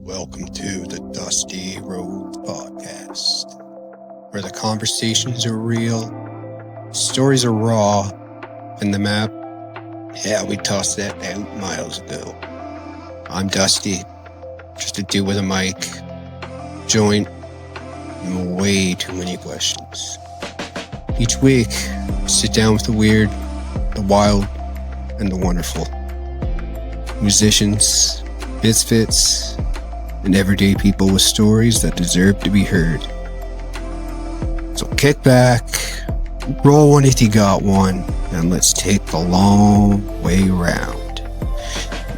Welcome to the Dusty Road Podcast, where the conversations are real, stories are raw, and the map, yeah, we tossed that out miles ago. I'm Dusty, just a dude with a mic, joint, and way too many questions. Each week, we sit down with the weird, the wild, and the wonderful. Musicians, misfits, and everyday people with stories that deserve to be heard. So kick back, roll one if you got one, and let's take the long way round.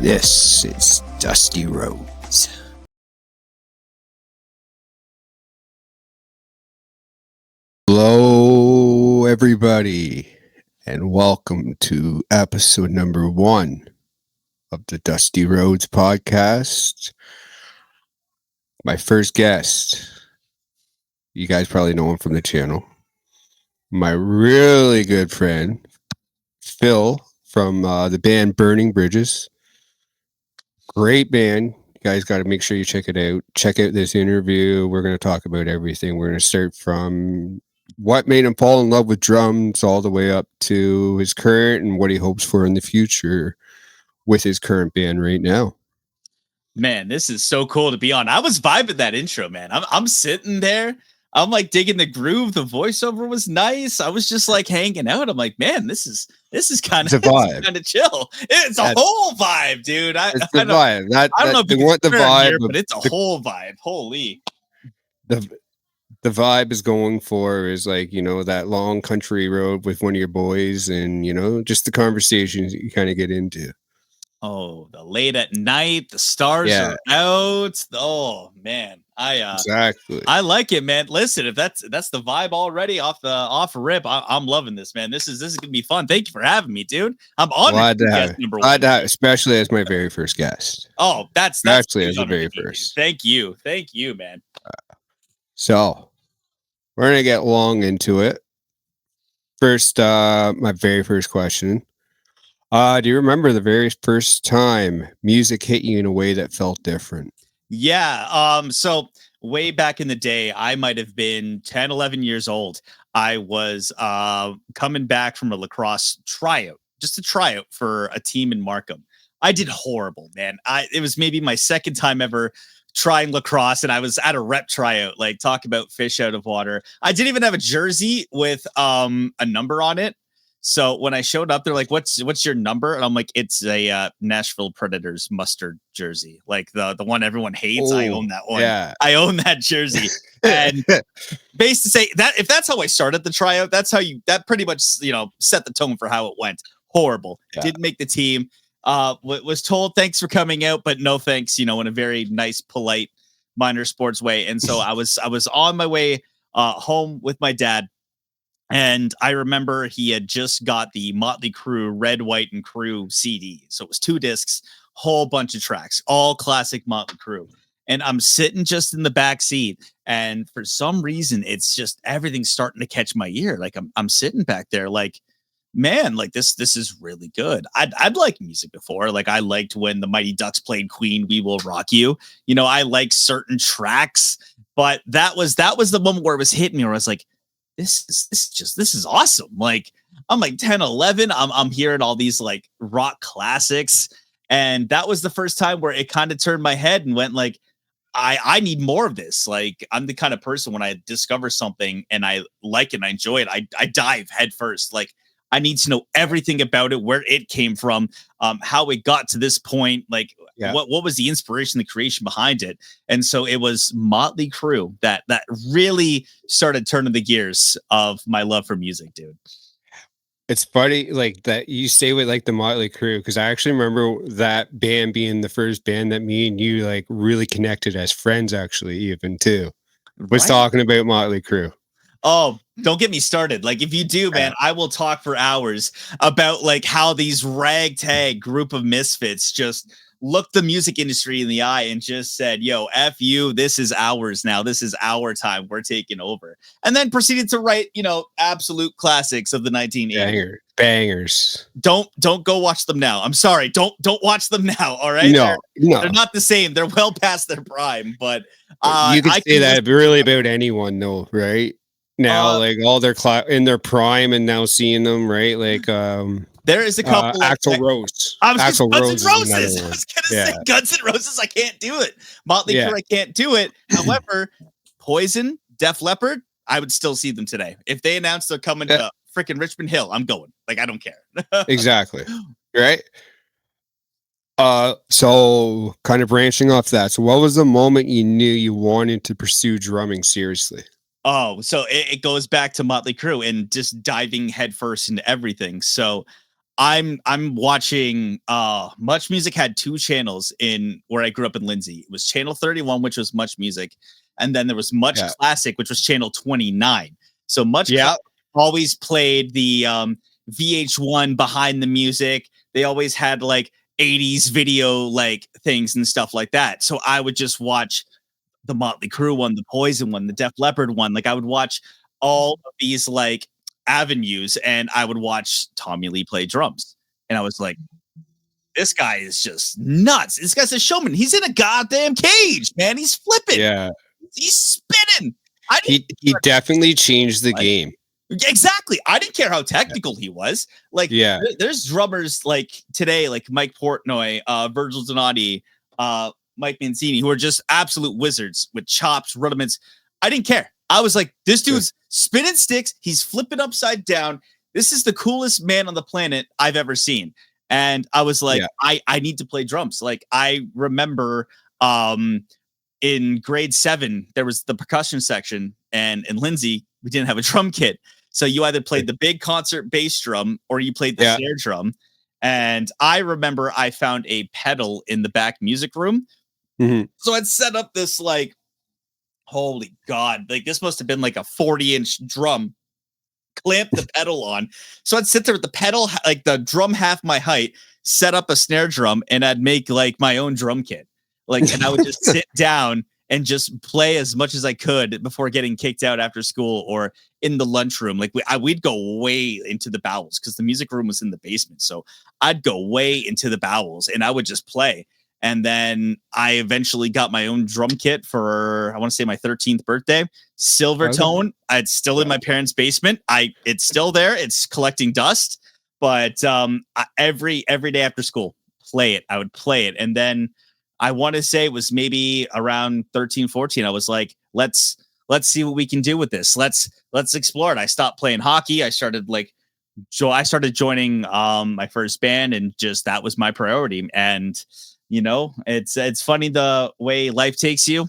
This is Dusty Roads. Hello, everybody, and welcome to episode number 1 of the Dusty Roads Podcast. My first guest, you guys probably know him from the channel. My really good friend, Phil, from the band Burning Bridges. Great band. You guys got to make sure you check it out. Check out this interview. We're going to talk about everything. We're going to start from what made him fall in love with drums all the way up to his current and what he hopes for in the future with his current band right now. Man, this is so cool to be on. I was vibing that intro, man. I'm sitting there. I'm like digging the groove. The voiceover was nice. I was just like hanging out. I'm like, man, this is kind of chill. It's a whole vibe, dude. It's the vibe. I don't know if you want the vibe, here, but it's a whole vibe. Holy. The vibe is going for is like, you know, that long country road with one of your boys and, you know, just the conversations that you kind of get into. Oh, the late at night, the stars are out. Oh man, exactly. I like it, man. Listen, if that's the vibe already off rip, I'm loving this, man. This is gonna be fun. Thank you for having me, dude. I'm honored to be number one. Especially as my very first guest. Oh, that's actually as the very first. Thank you, man. So we're gonna get long into it. First, my very first question. Do you remember the very first time music hit you in a way that felt different? Yeah. So way back in the day, I might have been 10, 11 years old. I was coming back from a lacrosse tryout, just a tryout for a team in Markham. I did horrible, man. It was maybe my second time ever trying lacrosse, and I was at a rep tryout, like talk about fish out of water. I didn't even have a jersey with a number on it. So when I showed up, they're like, what's your number? And I'm like, it's a Nashville Predators mustard jersey. Like the one everyone hates. I own that one. Yeah. I own that jersey. And based to say that if that's how I started the tryout, that pretty much, you know, set the tone for how it went. Horrible. Yeah. Didn't make the team. Was told thanks for coming out, but no thanks, you know, in a very nice, polite minor sports way. And so I was on my way home with my dad. And I remember he had just got the Motley Crue Red, White, and Crew CD. So it was 2 discs, whole bunch of tracks, all classic Motley Crue. And I'm sitting just in the back seat. And for some reason, it's just everything's starting to catch my ear. Like I'm sitting back there like, man, like this is really good. I'd liked music before. Like I liked when the Mighty Ducks played Queen, We Will Rock You. You know, I like certain tracks. But that was the moment where it was hitting me where I was like, this is awesome. Like I'm like 10, 11. I'm hearing all these like rock classics. And that was the first time where it kind of turned my head and went like, I need more of this. Like I'm the kind of person when I discover something and I like it and I enjoy it, I dive head first. Like I need to know everything about it, where it came from, how it got to this point, like what was the inspiration, the creation behind it. And so it was Motley Crue that really started turning the gears of my love for music, dude. It's funny like that you say with like the Motley Crue, because I actually remember that band being the first band that me and you like really connected as friends, actually, even too. Was talking about Motley Crue. Oh, don't get me started. Like if you do, man, I will talk for hours about like how these ragtag group of misfits just looked the music industry in the eye and just said, yo, F you, this is ours now. This is our time. We're taking over. And then proceeded to write, you know, absolute classics of the 1980s. Bangers. Don't go watch them now. I'm sorry. Don't watch them now. All right. No, They're not the same. They're well past their prime, but you could I say can that really about anyone though, right? Now, like all their in their prime, and now seeing them, right? Like there is a couple like Axl Rose. I was Axl Guns Rose N' is Roses. another I one. was gonna say Guns N' Roses. I can't do it. Motley Yeah. Crue. I can't do it. However, Poison, Def Leppard, I would still see them today if they announced they're coming to freaking Richmond Hill. I'm going. Like I don't care. Exactly. Right. So kind of branching off that. So what was the moment you knew you wanted to pursue drumming seriously? Oh, so it goes back to Motley Crue and just diving headfirst into everything. So I'm watching Much Music had two channels in where I grew up in Lindsay. It was channel 31, which was Much Music, and then there was Much Classic, which was channel 29. So Much always played the VH1 behind the music. They always had like 80s video like things and stuff like that. So I would just watch the Motley Crue one, the Poison one, the Def Leppard one. Like I would watch all of these like avenues, and I would watch Tommy Lee play drums. And I was like, this guy is just nuts. This guy's a showman. He's in a goddamn cage, man. He's flipping. Yeah. He's spinning. He definitely changed the game. Exactly. I didn't care how technical he was. Like, there's drummers like today, like Mike Portnoy, Virgil Donati, Mike Mancini, who are just absolute wizards with chops, rudiments. I didn't care. I was like, this dude's spinning sticks. He's flipping upside down. This is the coolest man on the planet I've ever seen. And I was like, I need to play drums. Like, I remember in grade 7, there was the percussion section, and in Lindsay, we didn't have a drum kit. So you either played the big concert bass drum or you played the snare drum. And I remember I found a pedal in the back music room. Mm-hmm. So I'd set up this like, holy God, like this must have been like a 40-inch drum, clamp the pedal on. So I'd sit there with the pedal, like the drum half my height, set up a snare drum, and I'd make like my own drum kit. Like, and I would just sit down and just play as much as I could before getting kicked out after school or in the lunchroom. Like we'd go way into the bowels because the music room was in the basement. So I'd go way into the bowels and I would just play. And then I eventually got my own drum kit for, I want to say my 13th birthday, silver tone. It's still in my parents' basement. It's still there. It's collecting dust, but every day after school, I would play it. And then I want to say it was maybe around 13, 14. I was like, let's see what we can do with this. Let's explore it. I stopped playing hockey. I started joining my first band, and just that was my priority. And you know, it's funny the way life takes you.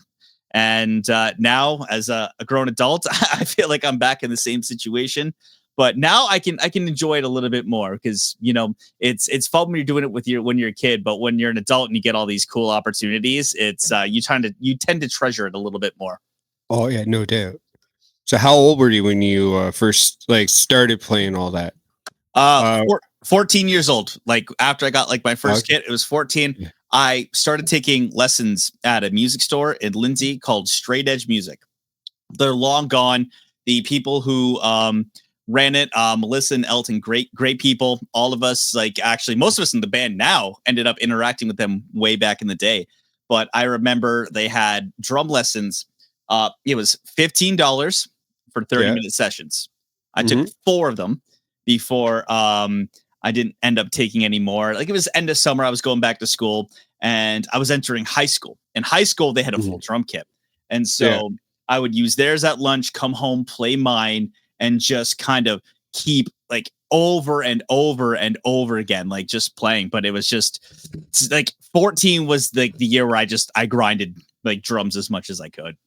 And now as a grown adult, I feel like I'm back in the same situation. But now I can enjoy it a little bit more because, you know, it's fun when you're doing it when you're a kid, but when you're an adult and you get all these cool opportunities, it's you tend to treasure it a little bit more. Oh yeah, no doubt. So how old were you when you first like started playing all that? 14 years old. Like after I got like my first kit, it was 14. Yeah. I started taking lessons at a music store in Lindsay called Straight Edge Music. They're long gone. The people who ran it, Melissa and Elton, great people. All of us, like actually most of us in the band now ended up interacting with them way back in the day. But I remember they had drum lessons. It was $15 for 30-minute sessions. I took 4 of them before I didn't end up taking any more. Like it was end of summer. I was going back to school and I was entering high school. In high school, they had a full drum kit. And so I would use theirs at lunch, come home, play mine, and just kind of keep like over and over and over again, like just playing. But it was just like 14 was like the year where I grinded like drums as much as I could.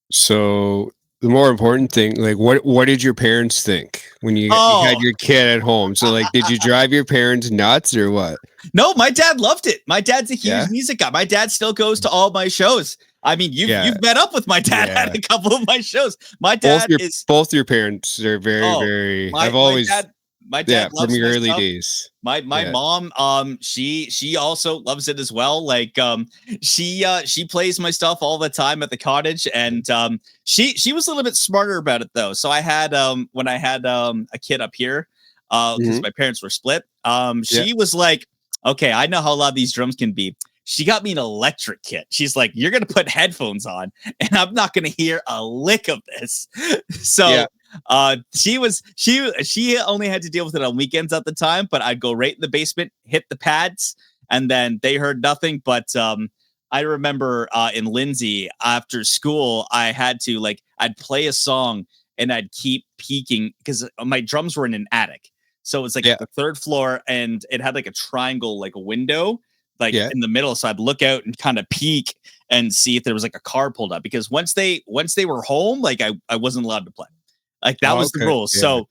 So the more important thing, like what did your parents think when you had your kid at home? So like, did you drive your parents nuts or what? No, my dad loved it. My dad's a huge music guy. My dad still goes to all my shows. I mean, you've met up with my dad at a couple of my shows. My dad both your parents are very. I've always my dad loves from your early stuff. Days. My mom, she also loves it as well. Like she plays my stuff all the time at the cottage, and she was a little bit smarter about it though. So I had when I had a kid up here, because my parents were split. Yeah. She was like, okay, I know how loud these drums can be. She got me an electric kit. She's like, you're going to put headphones on and I'm not going to hear a lick of this. So she only had to deal with it on weekends at the time, but I'd go right in the basement, hit the pads, and then they heard nothing. But I remember in Lindsay after school, I had to I'd play a song and I'd keep peeking because my drums were in an attic. So it's like the third floor and it had like a triangle, like a window, in the middle. So I'd look out and kind of peek and see if there was like a car pulled up because once they were home, I wasn't allowed to play. Like that was the rule. Yeah. So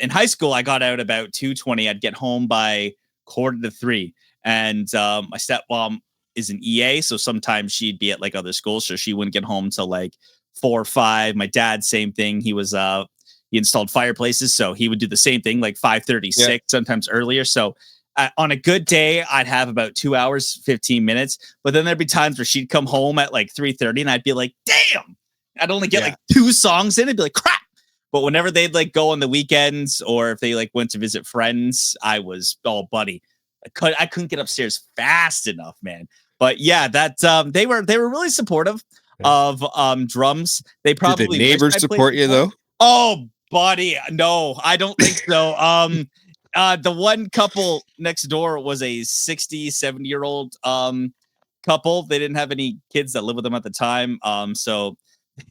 in high school, I got out about 2:20. I'd get home by 2:45. And my stepmom is an EA. So sometimes she'd be at like other schools. So she wouldn't get home till like 4 or 5. My dad, same thing. He was he installed fireplaces. So he would do the same thing, like 5:36, sometimes earlier. So on a good day, I'd have about 2 hours, 15 minutes. But then there'd be times where she'd come home at like 3:30 and I'd be like, damn, I'd only get like 2 songs in. I'd be like, crap. But whenever they'd like go on the weekends or if they like went to visit friends, I was all buddy. I couldn't get upstairs fast enough, man. But yeah, that they were really supportive of drums. They probably did the neighbors support you though? Oh, buddy, no, I don't think so. The one couple next door was a 60, 70-year-old couple. They didn't have any kids that lived with them at the time. So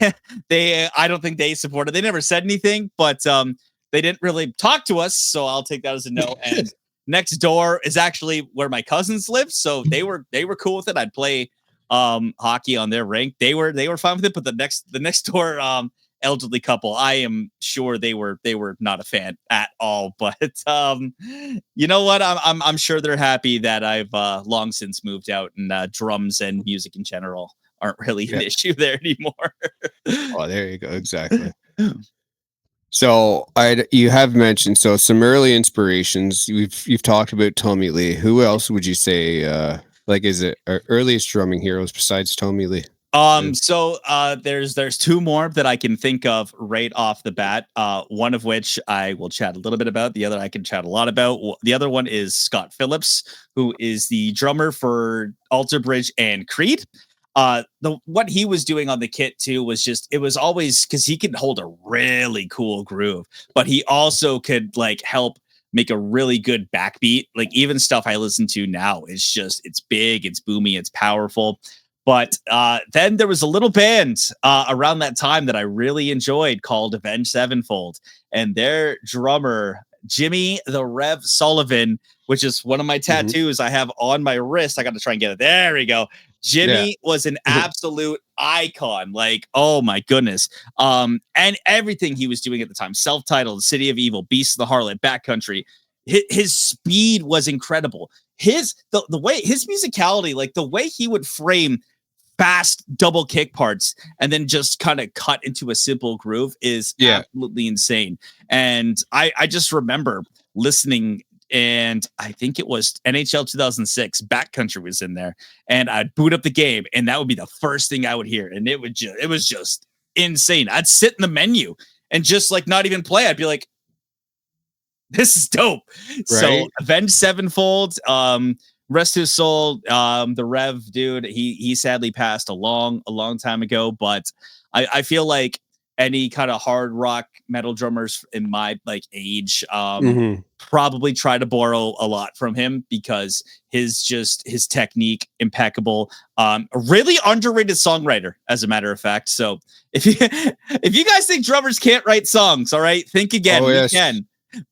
I don't think they supported. They never said anything, but they didn't really talk to us. So I'll take that as a no. And next door is actually where my cousins live. So they were cool with it. I'd play hockey on their rink. They were fine with it. But the next door elderly couple, I am sure they were not a fan at all. But you know what? I'm sure they're happy that I've long since moved out and drums and music in general aren't really an issue there anymore. Oh, there you go. Exactly. So you have mentioned some early inspirations. You've talked about Tommy Lee. Who else would you say is it our earliest drumming heroes besides Tommy Lee? So there's 2 more that I can think of right off the bat. One of which I will chat a little bit about. The other I can chat a lot about. The other one is Scott Phillips, who is the drummer for Alter Bridge and Creed. What he was doing on the kit too was it was always because he could hold a really cool groove, but he also could help make a really good backbeat. Like even stuff I listen to now is it's big, it's boomy, it's powerful. But then there was a little band around that time that I really enjoyed called Avenged Sevenfold, and their drummer Jimmy the Rev Sullivan, which is one of my tattoos I have on my wrist. I got to try and get it. There we go. Jimmy was an absolute icon. Oh my goodness. And everything he was doing at the time, self-titled, City of Evil, Beast of the Harlot, Backcountry, his speed was incredible. The way his musicality, the way he would frame fast double kick parts and then just kind of cut into a simple groove is absolutely insane. And I just remember listening, and I think it was NHL 2006 Backcountry was in there, and I'd boot up the game and that would be the first thing I would hear, and it was just insane. I'd sit in the menu and just not even play. I'd be like, this is dope. Right? So Avenged Sevenfold, rest his soul. The Rev dude, he sadly passed a long time ago, but I feel like any kind of hard rock metal drummers in my age probably try to borrow a lot from him because his technique impeccable. A really underrated songwriter, as a matter of fact. So if you guys think drummers can't write songs, all right, think again. We can.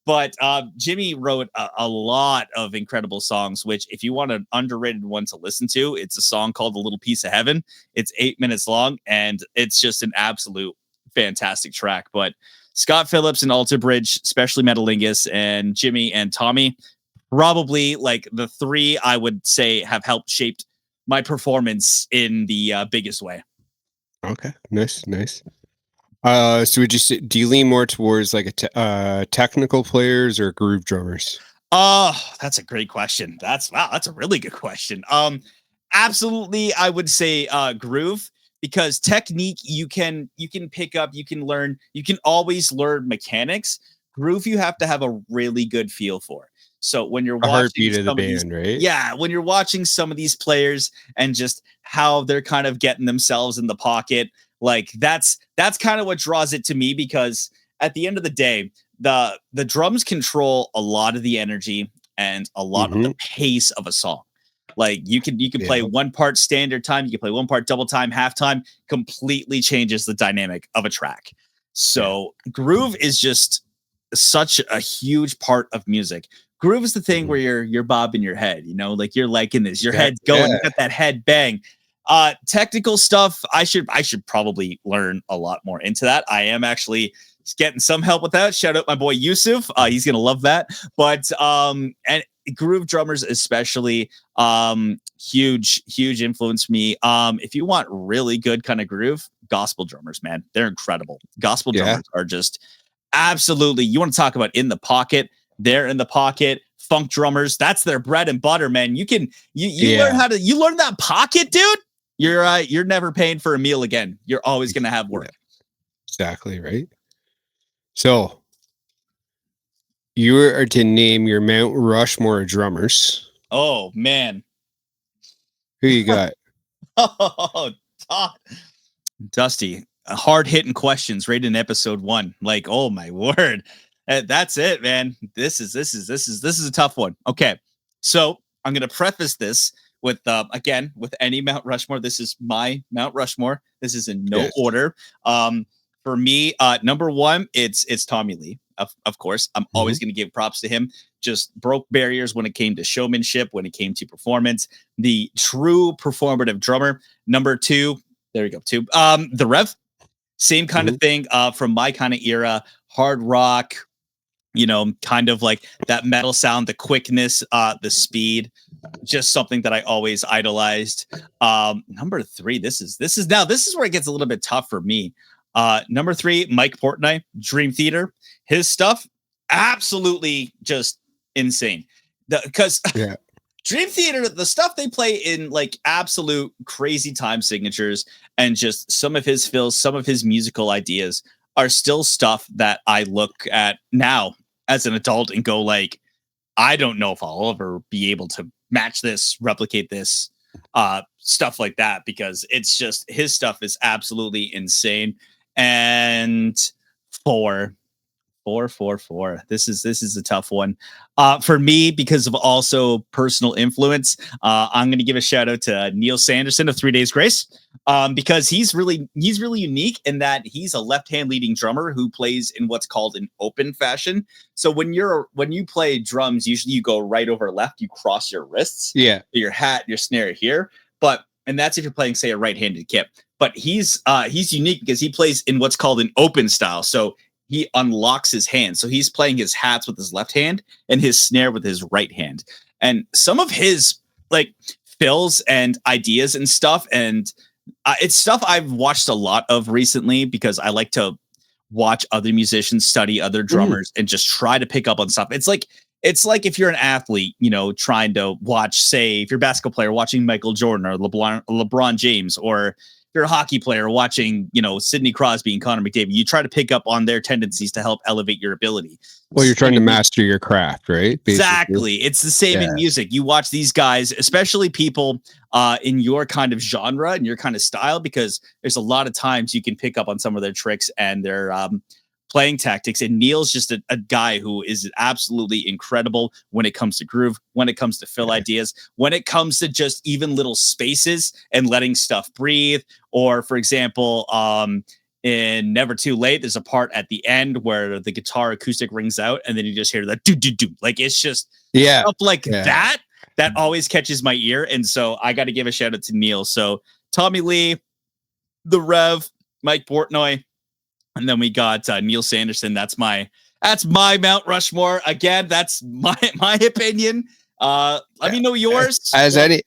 But Jimmy wrote a lot of incredible songs, which if you want an underrated one to listen to, it's a song called A Little Piece of Heaven. It's 8 minutes long, and it's just an absolute fantastic track. But Scott Phillips and Alter Bridge, especially Metalingus, and Jimmy and Tommy, probably the 3 I would say have helped shaped my performance in the biggest way. Okay, nice. So would you say, do you lean more towards technical players or groove drummers? Oh, that's a great question. That's a really good question. Absolutely, I would say groove, because technique you can pick up, you can learn, you can always learn mechanics. groove you have to have a really good feel for. So when you're A watching heartbeat of the some of these, band, right? yeah, when you're watching some of these players and just how they're kind of getting themselves in the pocket, like that's kind of what draws it to me, because at the end of the day, the drums control a lot of the energy and a lot of the Mhm. pace of a song. Like you can play Yeah. one part standard time, you can play one part double time, half time, completely changes the dynamic of a track. Yeah. So groove is just such a huge part of music. Groove is the thing where Mhm. you're bobbing your head, like you're liking this, your head's Exactly. going, you Yeah. got that head bang. Technical stuff, I should probably learn a lot more into that. I am actually getting some help with that. Shout out my boy Yusuf. He's gonna love that. But and groove drummers especially, huge influence for me. If you want really good kind of groove, gospel drummers, man, they're incredible. Gospel Yeah. drummers are just absolutely, you want to talk about in the pocket, they're in the pocket. Funk drummers, that's their bread and butter, man. You learn Yeah. you learn that pocket, dude. You're never paying for a meal again. You're always gonna have Yeah. work. Exactly, right? So, you are to name your Mount Rushmore drummers. Oh man. Who you got? Oh, Dusty, hard hitting questions right in episode 1. Like, oh my word. That's it, man. This is a tough one. Okay. So I'm gonna preface this with again, with any Mount Rushmore. This is my Mount Rushmore. This is in no Yes. order. For me, number one, it's Tommy Lee. Of course. I'm always Mhm. gonna give props to him. Just broke barriers when it came to showmanship, when it came to performance. The true performative drummer. Number two, there we go. Two. The Rev, same kind of Mhm. thing. From my kind of era, hard rock, kind of like that metal sound, the quickness, the speed, just something that I always idolized. Number three, this is where it gets a little bit tough for me. Number three, Mike Portnoy, Dream Theater. His stuff, absolutely just insane. Because Yeah. Dream Theater, the stuff they play in like absolute crazy time signatures and just some of his fills, some of his musical ideas are still stuff that I look at now as an adult and go like, I don't know if I'll ever be able to match this, replicate this, stuff like that, because it's just his stuff is absolutely insane. And four, 444. This is a tough one. For me, because of also personal influence, I'm going to give a shout out to Neil Sanderson of 3 Days Grace, because he's really unique in that he's a left hand leading drummer who plays in what's called an open fashion. So when you play drums, usually you go right over left, you cross your wrists, Yeah. your hat, your snare here, and that's if you're playing, say, a right handed kit. But he's unique because he plays in what's called an open style. So he unlocks his hand. So he's playing his hats with his left hand and his snare with his right hand. And some of his like fills and ideas and stuff, and it's stuff I've watched a lot of recently because I like to watch other musicians, study other Mhm. drummers, and just try to pick up on stuff. It's like if you're an athlete, trying to watch, say, if you're a basketball player watching Michael Jordan or LeBron James, or if you're a hockey player watching, Sidney Crosby and Connor McDavid, you try to pick up on their tendencies to help elevate your ability. Well, you're trying Same to in music. master your craft, right? Basically. Exactly. It's the same in Yeah. music. You watch these guys, especially people in your kind of genre and your kind of style, because there's a lot of times you can pick up on some of their tricks and their playing tactics. And Neil's just a guy who is absolutely incredible when it comes to groove, when it comes to fill Yeah. ideas, when it comes to just even little spaces and letting stuff breathe. Or, for example, in Never Too Late, there's a part at the end where the guitar acoustic rings out and then you just hear the do do do. Like, it's just Yeah. stuff like Yeah. that always catches my ear. And so I got to give a shout out to Neil. So Tommy Lee, the Rev, Mike Portnoy, and then we got Neil Sanderson. That's my Mount Rushmore. Again, that's my opinion. Let me know yours. As any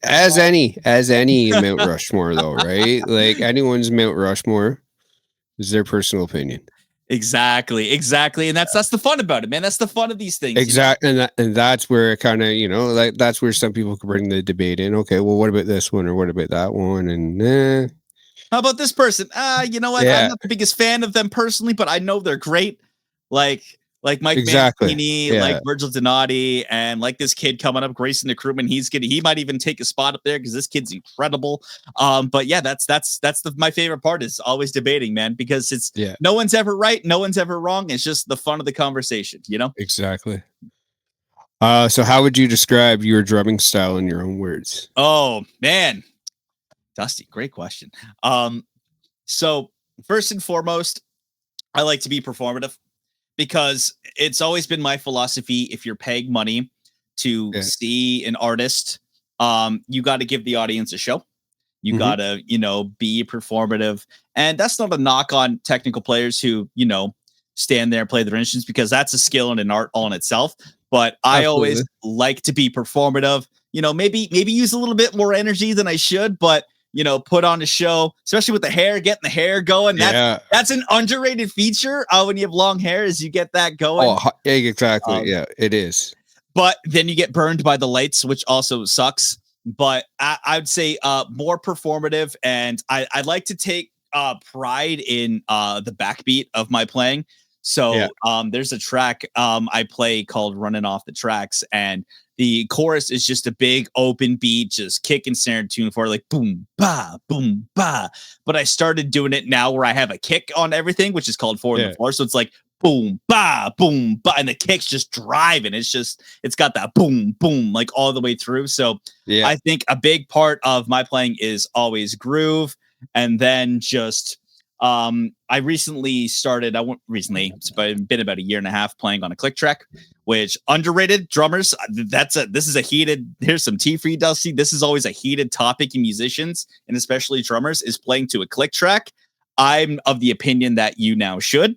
Mount Rushmore though, right? Like anyone's Mount Rushmore is their personal opinion. Exactly. And that's the fun about it, man. That's the fun of these things. Exactly, and that's where it kind of like that's where some people could bring the debate in. Okay, well, what about this one or what about that one? And How about this person? You know what? I'm yeah, not the biggest fan of them personally, but I know they're great. Like like Mike Exactly. Mancini, like Yeah. Virgil Donati, and like this kid coming up, Grayson McCrumman. He might even take a spot up there because this kid's incredible. But yeah, my favorite part is always debating, man, because it's no one's ever right, no one's ever wrong. It's just the fun of the conversation, you know? Exactly. So how would you describe your drumming style in your own words? Oh man, Dusty, great question. So first and foremost, I like to be performative because it's always been my philosophy. If you're paying money to Yeah. see an artist, you got to give the audience a show. You Mhm. gotta, be performative. And that's not a knock on technical players who, stand there and play their instruments, because that's a skill and an art all in itself. But I always Absolutely. like to be performative, maybe use a little bit more energy than I should, but put on a show, especially with the hair, getting the hair going. Yeah. That's an underrated feature when you have long hair, is you get that going. Oh, yeah, exactly. Um, Yeah, it is. but then you get burned by the lights, which also sucks. But I'd say more performative, and I like to take pride in the backbeat of my playing. Yeah. So there's a track I play called "Running Off the Tracks," and the chorus is just a big open beat, just kick and snare tune for like boom ba boom ba. But I started doing it now where I have a kick on everything, which is called four in the Yeah. floor. So it's like boom ba boom ba, and the kick's just driving. It's got that boom boom like all the way through. So Yeah. I think a big part of my playing is always groove, and then just I recently started, it's been about a year and a half playing on a click track, which underrated drummers. Here's some tea for you, Dusty. This is always a heated topic in musicians, and especially drummers, is playing to a click track. I'm of the opinion that you now should,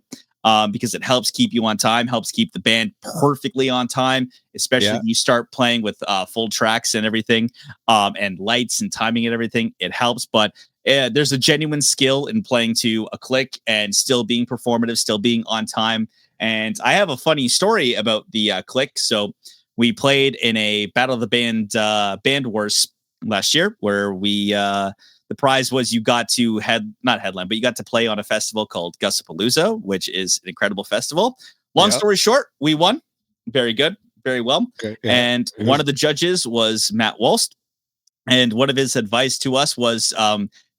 because it helps keep you on time, helps keep the band perfectly on time, especially when you start playing with full tracks and everything, and lights and timing and everything. It helps, but there's a genuine skill in playing to a click and still being performative, still being on time. And I have a funny story about the click. So we played in a Battle of the Band Wars last year, where the prize was you got to not headline, but you got to play on a festival called Gussapalooza, which is an incredible festival. Long story short, we won. Very good, very well. Okay. Yeah. And one of the judges was Matt Walst. And one of his advice to us was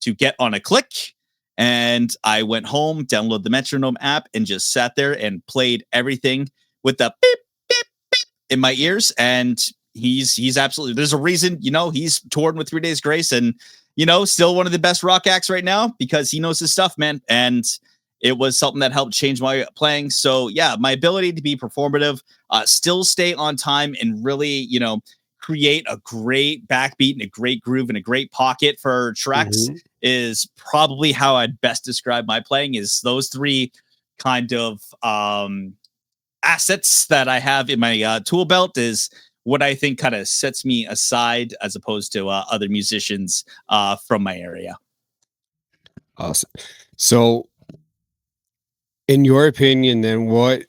to get on a click. And I went home, downloaded the Metronome app, and just sat there and played everything with the beep, beep, beep in my ears. And he's absolutely, there's a reason, he's toured with 3 Days Grace, and, still one of the best rock acts right now, because he knows his stuff, man. And it was something that helped change my playing. So yeah, my ability to be performative, still stay on time, and really, create a great backbeat and a great groove and a great pocket for tracks is probably how I'd best describe my playing. Is those three kind of assets that I have in my tool belt is what I think kind of sets me aside as opposed to other musicians from my area. Awesome. So, in your opinion, then what's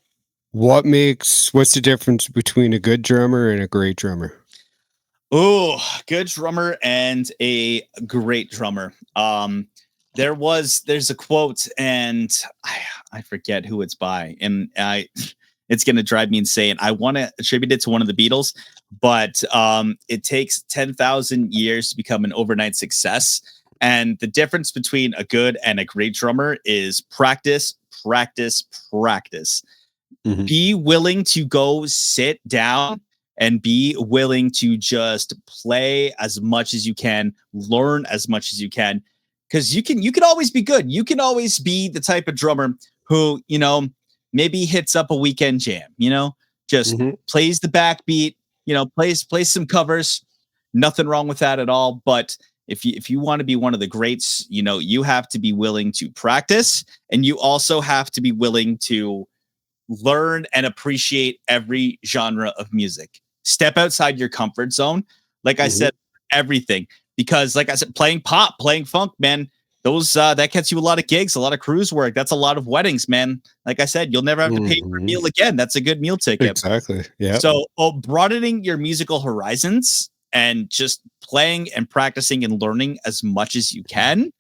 the difference between a good drummer and a great drummer? Oh, good drummer and a great drummer. There's a quote, and I forget who it's by, and it's gonna drive me insane. I want to attribute it to one of the Beatles, but it takes 10,000 years to become an overnight success. And the difference between a good and a great drummer is practice, practice, practice. Be willing to go sit down and be willing to just play as much as you can, learn as much as you can, because you can always be good. You can always be the type of drummer who, maybe hits up a weekend jam, just plays the backbeat, plays some covers. Nothing wrong with that at all. But if you want to be one of the greats, you have to be willing to practice, and you also have to be willing to learn and appreciate every genre of music. Step outside your comfort zone. Like I said, everything. Because like I said, playing pop, playing funk, man, those that gets you a lot of gigs, a lot of cruise work. That's a lot of weddings, man. Like I said, you'll never have to pay for a meal again. That's a good meal ticket. Exactly. Yeah. So broadening your musical horizons and just playing and practicing and learning as much as you can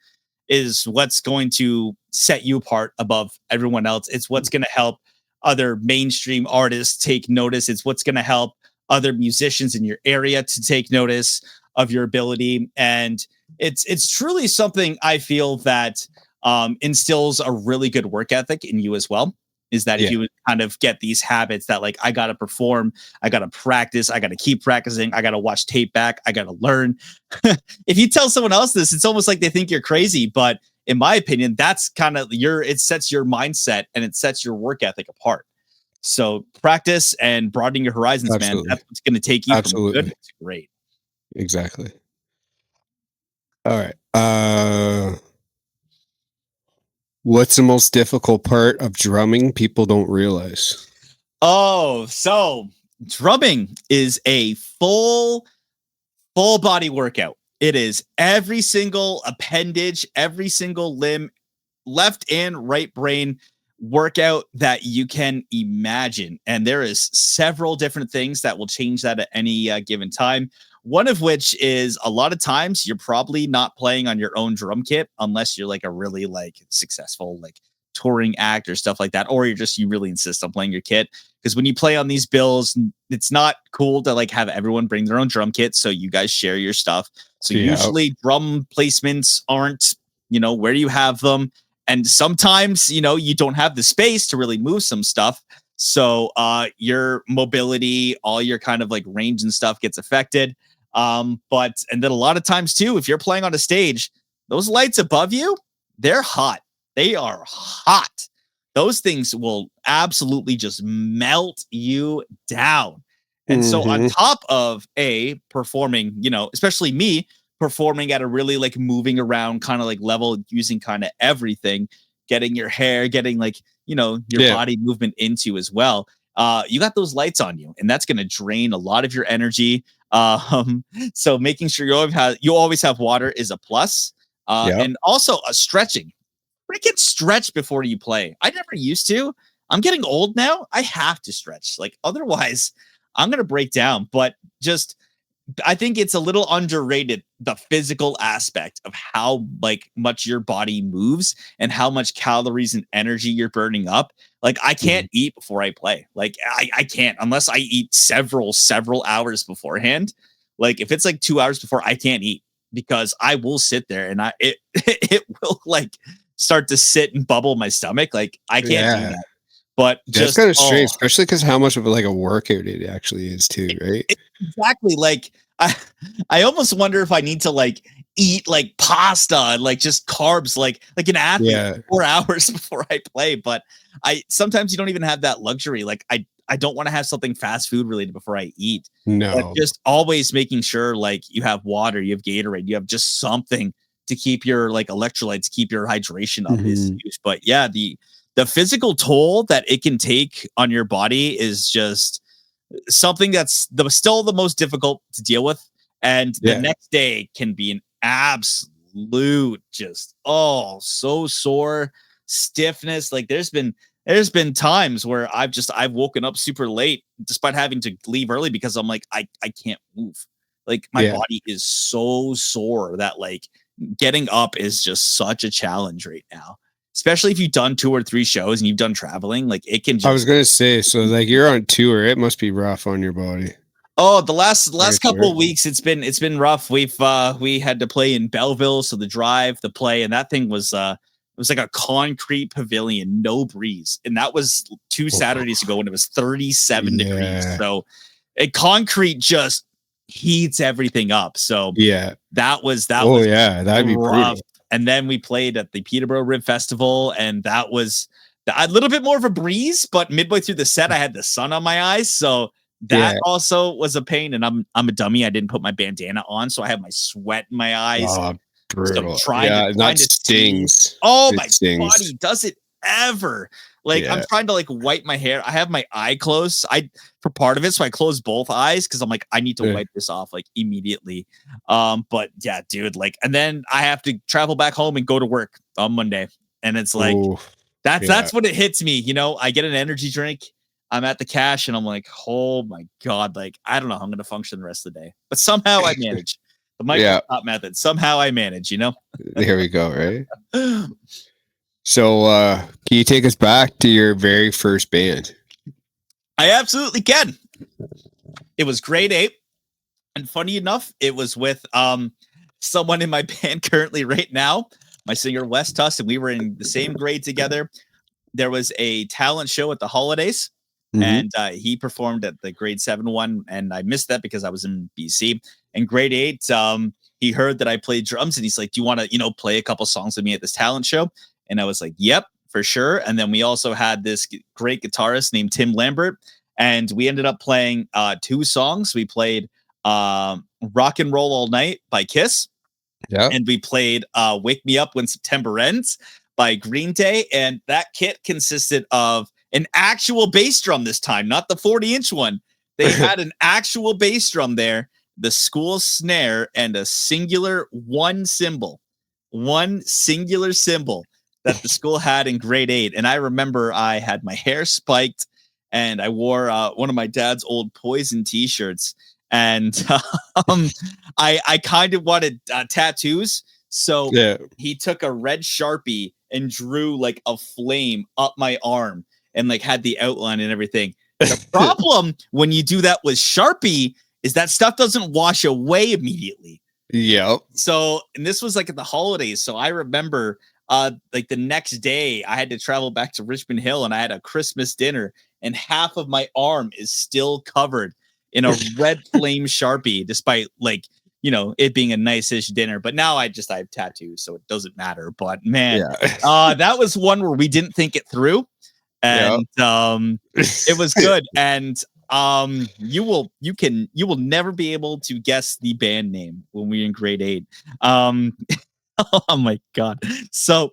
is what's going to set you apart above everyone else. It's what's going to help other mainstream artists take notice. It's what's going to help other musicians in your area to take notice of your ability. And it's truly something I feel that instills a really good work ethic in you as well. Is that if Yeah. you kind of get these habits that like I gotta perform, I gotta practice, I gotta keep practicing, I gotta watch tape back, I gotta learn. If you tell someone else this, it's almost like they think you're crazy. But in my opinion, that's kind of it sets your mindset and it sets your work ethic apart. So practice and broadening your horizons, man. Absolutely. That's what's gonna take you from good Absolutely. to great. Exactly. All right. What's the most difficult part of drumming people don't realize? Oh, so drumming is a full body workout. It is every single appendage, every single limb, left and right brain workout that you can imagine. And there is several different things that will change that at any given time. One of which is a lot of times you're probably not playing on your own drum kit unless you're like a really like successful like touring act or stuff like that, or you really insist on playing your kit. Because when you play on these bills, it's not cool to like have everyone bring their own drum kit, so you guys share your stuff. So Yeah. usually drum placements aren't where you have them, and sometimes you don't have the space to really move some stuff, so your mobility, all your kind of like range and stuff gets affected. But and then a lot of times too, if you're playing on a stage, those lights above you, they're hot. They are hot. Those things will absolutely just melt you down. And so on top of performing, especially me performing at a really like moving around kind of like level, using kind of everything, getting your hair, getting like, your body movement into as well. You got those lights on you, and that's going to drain a lot of your energy. So making sure you always have water is a plus. And also a stretching. Freaking stretch before you play. I never used to. I'm getting old now. I have to stretch. Like otherwise, I'm gonna break down. But just I think it's a little underrated, the physical aspect of how like much your body moves and how much calories and energy you're burning up. Like I can't eat before I play. Like I can't unless I eat several hours beforehand. Like if it's like 2 hours before, I can't eat because I will sit there and it will like start to sit and bubble my stomach. Like I can't do that. But that's kind of strange, especially because how much of like a workout it actually is too, right? Exactly. Like I almost wonder if I need to like eat like pasta and like just carbs like an athlete 4 hours before I play. But I sometimes you don't even have that luxury. Like I don't want to have something fast food related before I eat. No. But just always making sure like you have water, you have Gatorade, you have just something to keep your like electrolytes, keep your hydration up is huge. But yeah, the physical toll that it can take on your body is just something that's still the most difficult to deal with. And the next day can be an absolute just so sore stiffness. Like there's been times where I've woken up super late despite having to leave early because I'm like I can't move. Like my body is so sore that like getting up is just such a challenge right now, especially if you've done 2 or 3 shows and you've done traveling. Like it can just, I was gonna say, so like you're on tour, it must be rough on your body. oh, the last couple of weeks it's been rough. We had to play in Belleville, so the play, and that thing was it was like a concrete pavilion, no breeze, and that was 2 Saturdays ago when it was 37 degrees. So concrete just heats everything up. So that was that'd be rough. And then we played at the Peterborough Rib Festival, and that was a little bit more of a breeze. But midway through the set, I had the sun on my eyes, so that also was a pain. And I'm a dummy; I didn't put my bandana on, so I have my sweat in my eyes. Oh, brutal! So trying that to stings. See. Oh, my body does it ever. Like I'm trying to like wipe my hair. I have my eye closed. For part of it, so I close both eyes because I'm like I need to wipe this off like immediately. But yeah, dude, like, and then I have to travel back home and go to work on Monday, and it's like that's what it hits me. I get an energy drink. I'm at the cash, and I'm like, oh my god, like I don't know how I'm gonna function the rest of the day, but somehow I manage. The Michael Scott method. Somehow I manage. There we go. Right. So, can you take us back to your very first band? I absolutely can. It was grade 8. And funny enough, it was with someone in my band currently right now, my singer Wes Tuss, and we were in the same grade together. There was a talent show at the holidays, Mm-hmm. and he performed at the grade 7 one, and I missed that because I was in BC. In grade 8, he heard that I played drums, and he's like, "Do you want to, play a couple songs with me at this talent show?" And I was like, "Yep, for sure." And then we also had this great guitarist named Tim Lambert, and we ended up playing 2 songs. We played "Rock and Roll All Night" by Kiss, Yeah. and we played "Wake Me Up When September Ends" by Green Day, and that kit consisted of an actual bass drum this time, not the 40-inch one. They had an actual bass drum there, the school snare, and a one singular cymbal that the school had in grade 8. And I remember I had my hair spiked, and I wore one of my dad's old Poison t-shirts, and um, I kind of wanted tattoos, so Yeah. he took a red Sharpie and drew like a flame up my arm and like had the outline and everything. The problem when you do that with Sharpie is that stuff doesn't wash away immediately. Yep. So, and this was like at the holidays. So I remember like the next day I had to travel back to Richmond Hill, and I had a Christmas dinner, and half of my arm is still covered in a red flame Sharpie, despite like, it being a nice-ish dinner. But now I have tattoos, so it doesn't matter. But man, Yeah. that was one where we didn't think it through. Yep. And it was good. And you will never be able to guess the band name when we were in grade 8. Oh my god. So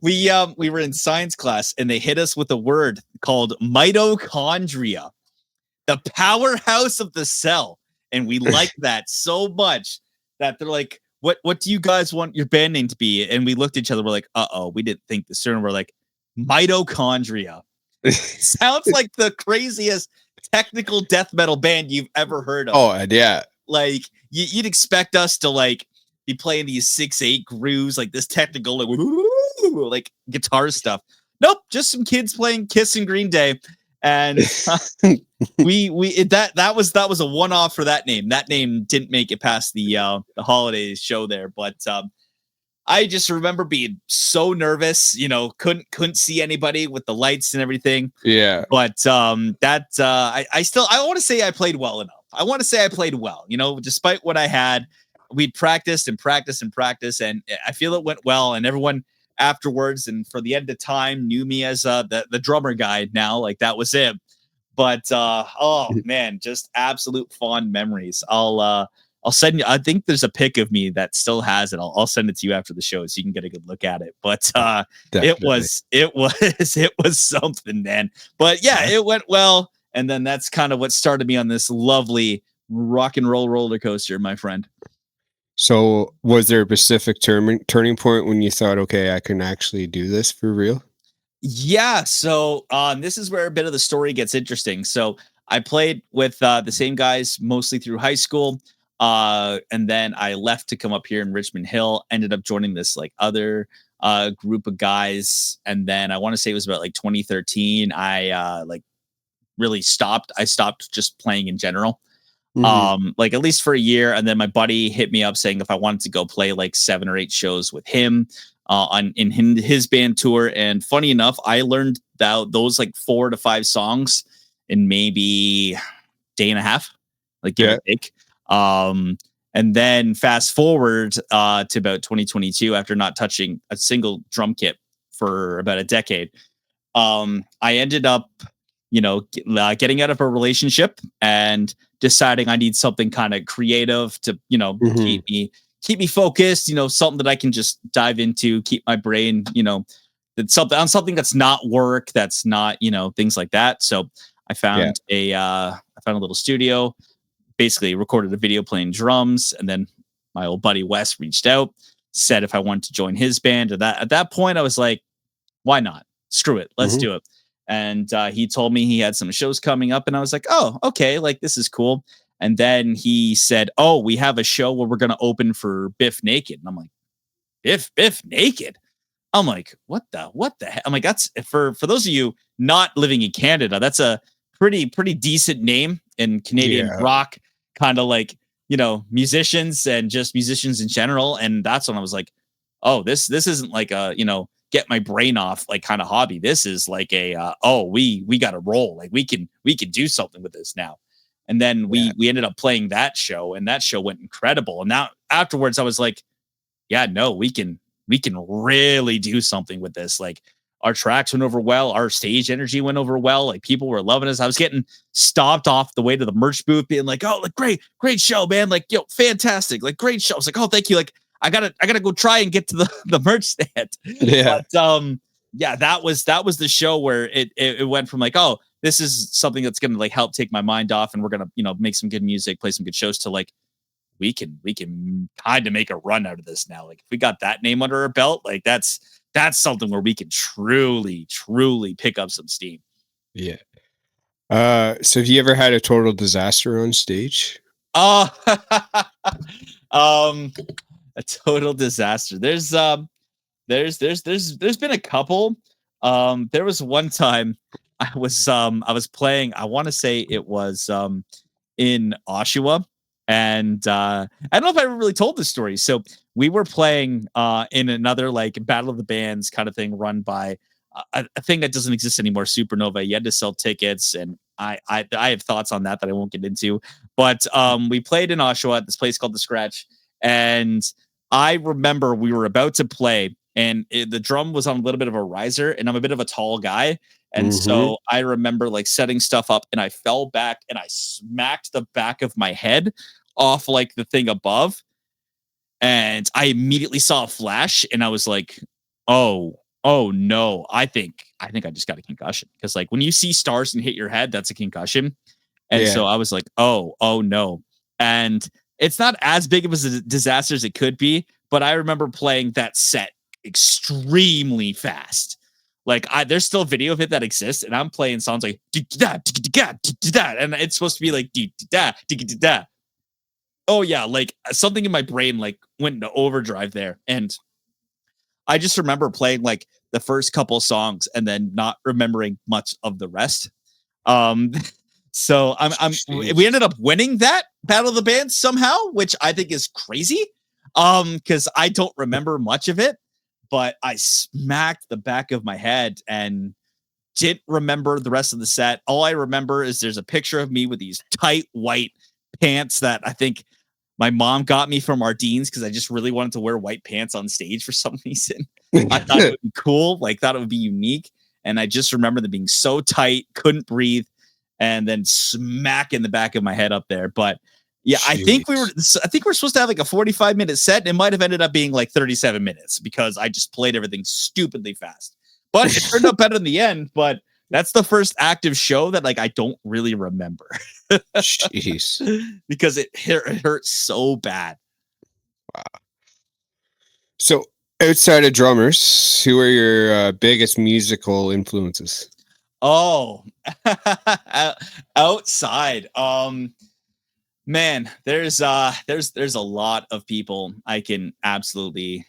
we were in science class, and they hit us with a word called mitochondria, the powerhouse of the cell. And we liked that so much that they're like, what do you guys want your band name to be? And we looked at each other, we're like, uh-oh, we didn't think this through. And we're like, mitochondria. Sounds like the craziest technical death metal band you've ever heard of. Oh, and yeah. Like you'd expect us to like be playing these 6/8 grooves, like this technical like guitar stuff. Nope, just some kids playing Kiss and Green Day. And that was a one-off for that name. That name didn't make it past the holidays show there, but I just remember being so nervous, couldn't see anybody with the lights and everything. Yeah. But I want to say I played well enough. I want to say I played well, despite what I had. We'd practiced and practiced and practiced, and I feel it went well. And everyone afterwards and for the end of time knew me as the drummer guy now. Like that was it. But oh man, just absolute fond memories. I'll send you. I think there's a pic of me that still has it. I'll send it to you after the show so you can get a good look at it. But it was something, man. But yeah, it went well. And then that's kind of what started me on this lovely rock and roll roller coaster, my friend. So, was there a specific turning point when you thought, okay, I can actually do this for real? Yeah. So this is where a bit of the story gets interesting. So I played with the same guys mostly through high school. And then I left to come up here in Richmond Hill, ended up joining this like other group of guys. And then I want to say it was about like 2013. I like really stopped. I stopped just playing in general. Like at least for a year. And then my buddy hit me up saying if I wanted to go play like 7 or 8 shows with him in his band tour. And funny enough, I learned those like 4 to 5 songs in maybe day and a half, like give or take. And then fast forward to about 2022, after not touching a single drum kit for about a decade, I ended up, getting out of a relationship and deciding I need something kind of creative to, keep me focused, something that I can just dive into, keep my brain, that's something that's not work, that's not, things like that. So I found I found a little studio, basically recorded a video playing drums, and then my old buddy Wes reached out, said if I wanted to join his band. At that point, I was like, why not? Screw it, let's do it. And he told me he had some shows coming up, and I was like, oh, okay, like this is cool. And then he said, oh, we have a show where we're going to open for Biff Naked. And I'm like, Biff Naked? I'm like, what the heck? I'm like, that's for those of you not living in Canada, that's a pretty decent name in Canadian Yeah. rock, kind of like, musicians and just musicians in general. And that's when I was like, oh, this isn't like a, get my brain off like kind of hobby. This is like a oh, we got to roll. Like we can do something with this now. And then Yeah. we ended up playing that show, and that show went incredible. And now afterwards I was like, yeah, no, we can really do something with this. Like our tracks went over well, our stage energy went over well. Like people were loving us. I was getting stopped off the way to the merch booth, being like, "Oh, like great show, man! Like, fantastic! Like, great show." I was like, "Oh, thank you!" Like, I gotta go try and get to the the merch stand. Yeah. But yeah, that was the show where it went from like, oh, this is something that's gonna like help take my mind off, and we're gonna make some good music, play some good shows, to like we can kind of make a run out of this now. Like if we got that name under our belt, like that's something where we can truly pick up some steam. Yeah. So have you ever had a total disaster on stage? Oh, um, a total disaster. There's been a couple. There was one time I was playing. I want to say it was in Oshawa. And I don't know if I ever really told this story. So we were playing in another like Battle of the Bands kind of thing run by a thing that doesn't exist anymore, Supernova. You had to sell tickets, and I have thoughts on that I won't get into. But we played in Oshawa at this place called The Scratch, and I remember we were about to play, and the drum was on a little bit of a riser, and I'm a bit of a tall guy. And Mm-hmm. so I remember like setting stuff up, and I fell back and I smacked the back of my head off like the thing above. And I immediately saw a flash, and I was like, oh no, I think I just got a concussion. Because like when you see stars and hit your head, that's a concussion. And Yeah. so I was like, oh no. And it's not as big of a disaster as it could be, but I remember playing that set extremely fast. Like there's still video of it that exists, and I'm playing songs like and it's supposed to be like oh yeah, like something in my brain like went into overdrive there. And I just remember playing like the first couple songs and then not remembering much of the rest. Um, so we Jeez. ended up winning that Battle of the Bands somehow, which I think is crazy. Because I don't remember much of it, but I smacked the back of my head and didn't remember the rest of the set. All I remember is there's a picture of me with these tight white pants that I think my mom got me from Ardene's because I just really wanted to wear white pants on stage for some reason. I thought it would be cool, like thought it would be unique. And I just remember them being so tight, couldn't breathe, and then smack in the back of my head up there. But yeah, I think we're supposed to have like a 45-minute set. And it might have ended up being like 37 minutes because I just played everything stupidly fast. But it turned out better in the end. But that's the first active show that like I don't really remember. Jeez. Because it hurt so bad. So outside of drummers, who are your biggest musical influences? Oh, outside. Man, there's a lot of people I can absolutely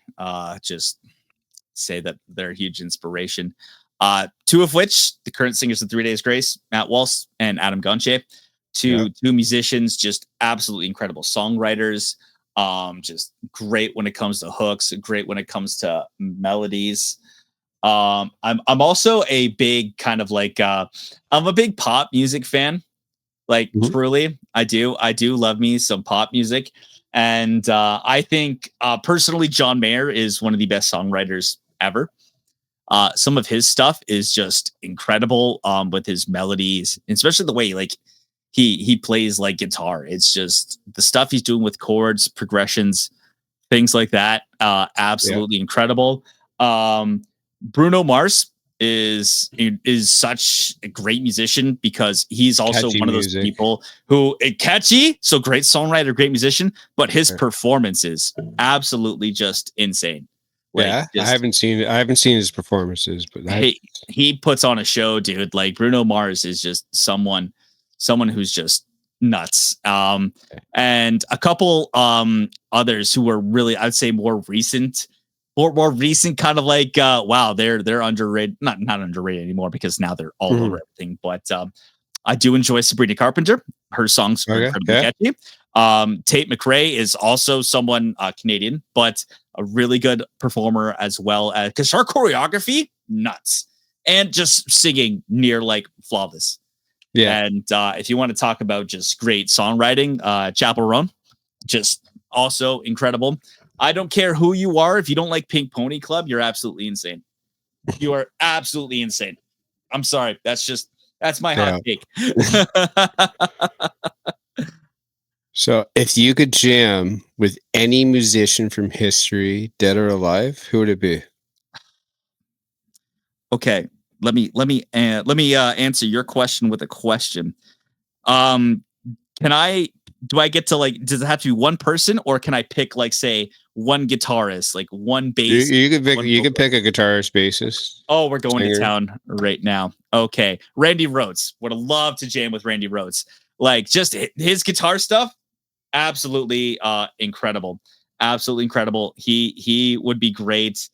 just say that they're a huge inspiration. Two of which the current singers of 3 Days Grace, Matt Walsh and Adam Gonche, Yeah. two musicians, just absolutely incredible songwriters. Just great when it comes to hooks, great when it comes to melodies. I'm also a big kind of like I'm a big pop music fan. Like Mhm. truly, I do love me some pop music. And I think personally John Mayer is one of the best songwriters ever. Some of his stuff is just incredible with his melodies, especially the way like he plays like guitar. It's just the stuff he's doing with chords, progressions, things like that. Yeah. Absolutely incredible. Bruno Mars is such a great musician because he's also Catchy one of those music. people who catchy, so great songwriter, great musician, but his Sure. performance is absolutely just insane. Like Yeah, I just haven't seen I haven't seen his performances, but he puts on a show, dude. Like Bruno Mars is just someone who's just nuts. And a couple others who were really, I'd say, more recent more recent kind of like wow, they're underrated, not underrated anymore because now they're all over everything. But I do enjoy Sabrina Carpenter. Her songs are incredibly catchy. Tate McRae is also someone Canadian, but a really good performer as well as because her choreography nuts and just singing near like flawless. Yeah. And if you want to talk about just great songwriting, Chapel Roan, just also incredible. I don't care who you are. If you don't like Pink Pony Club, you're absolutely insane. You are absolutely insane. I'm sorry. That's my hot take. So if you could jam with any musician from history, dead or alive, who would it be? Okay. Let me answer your question with a question. Do I get to like, does it have to be one person or can I pick like say one guitarist, like one bass? You could pick a guitarist, bassist. Oh, we're going singer. to town right now. Okay. Randy Rhoads. Would have loved to jam with Randy Rhoads. Like just his guitar stuff, absolutely incredible. Absolutely incredible. He would be great.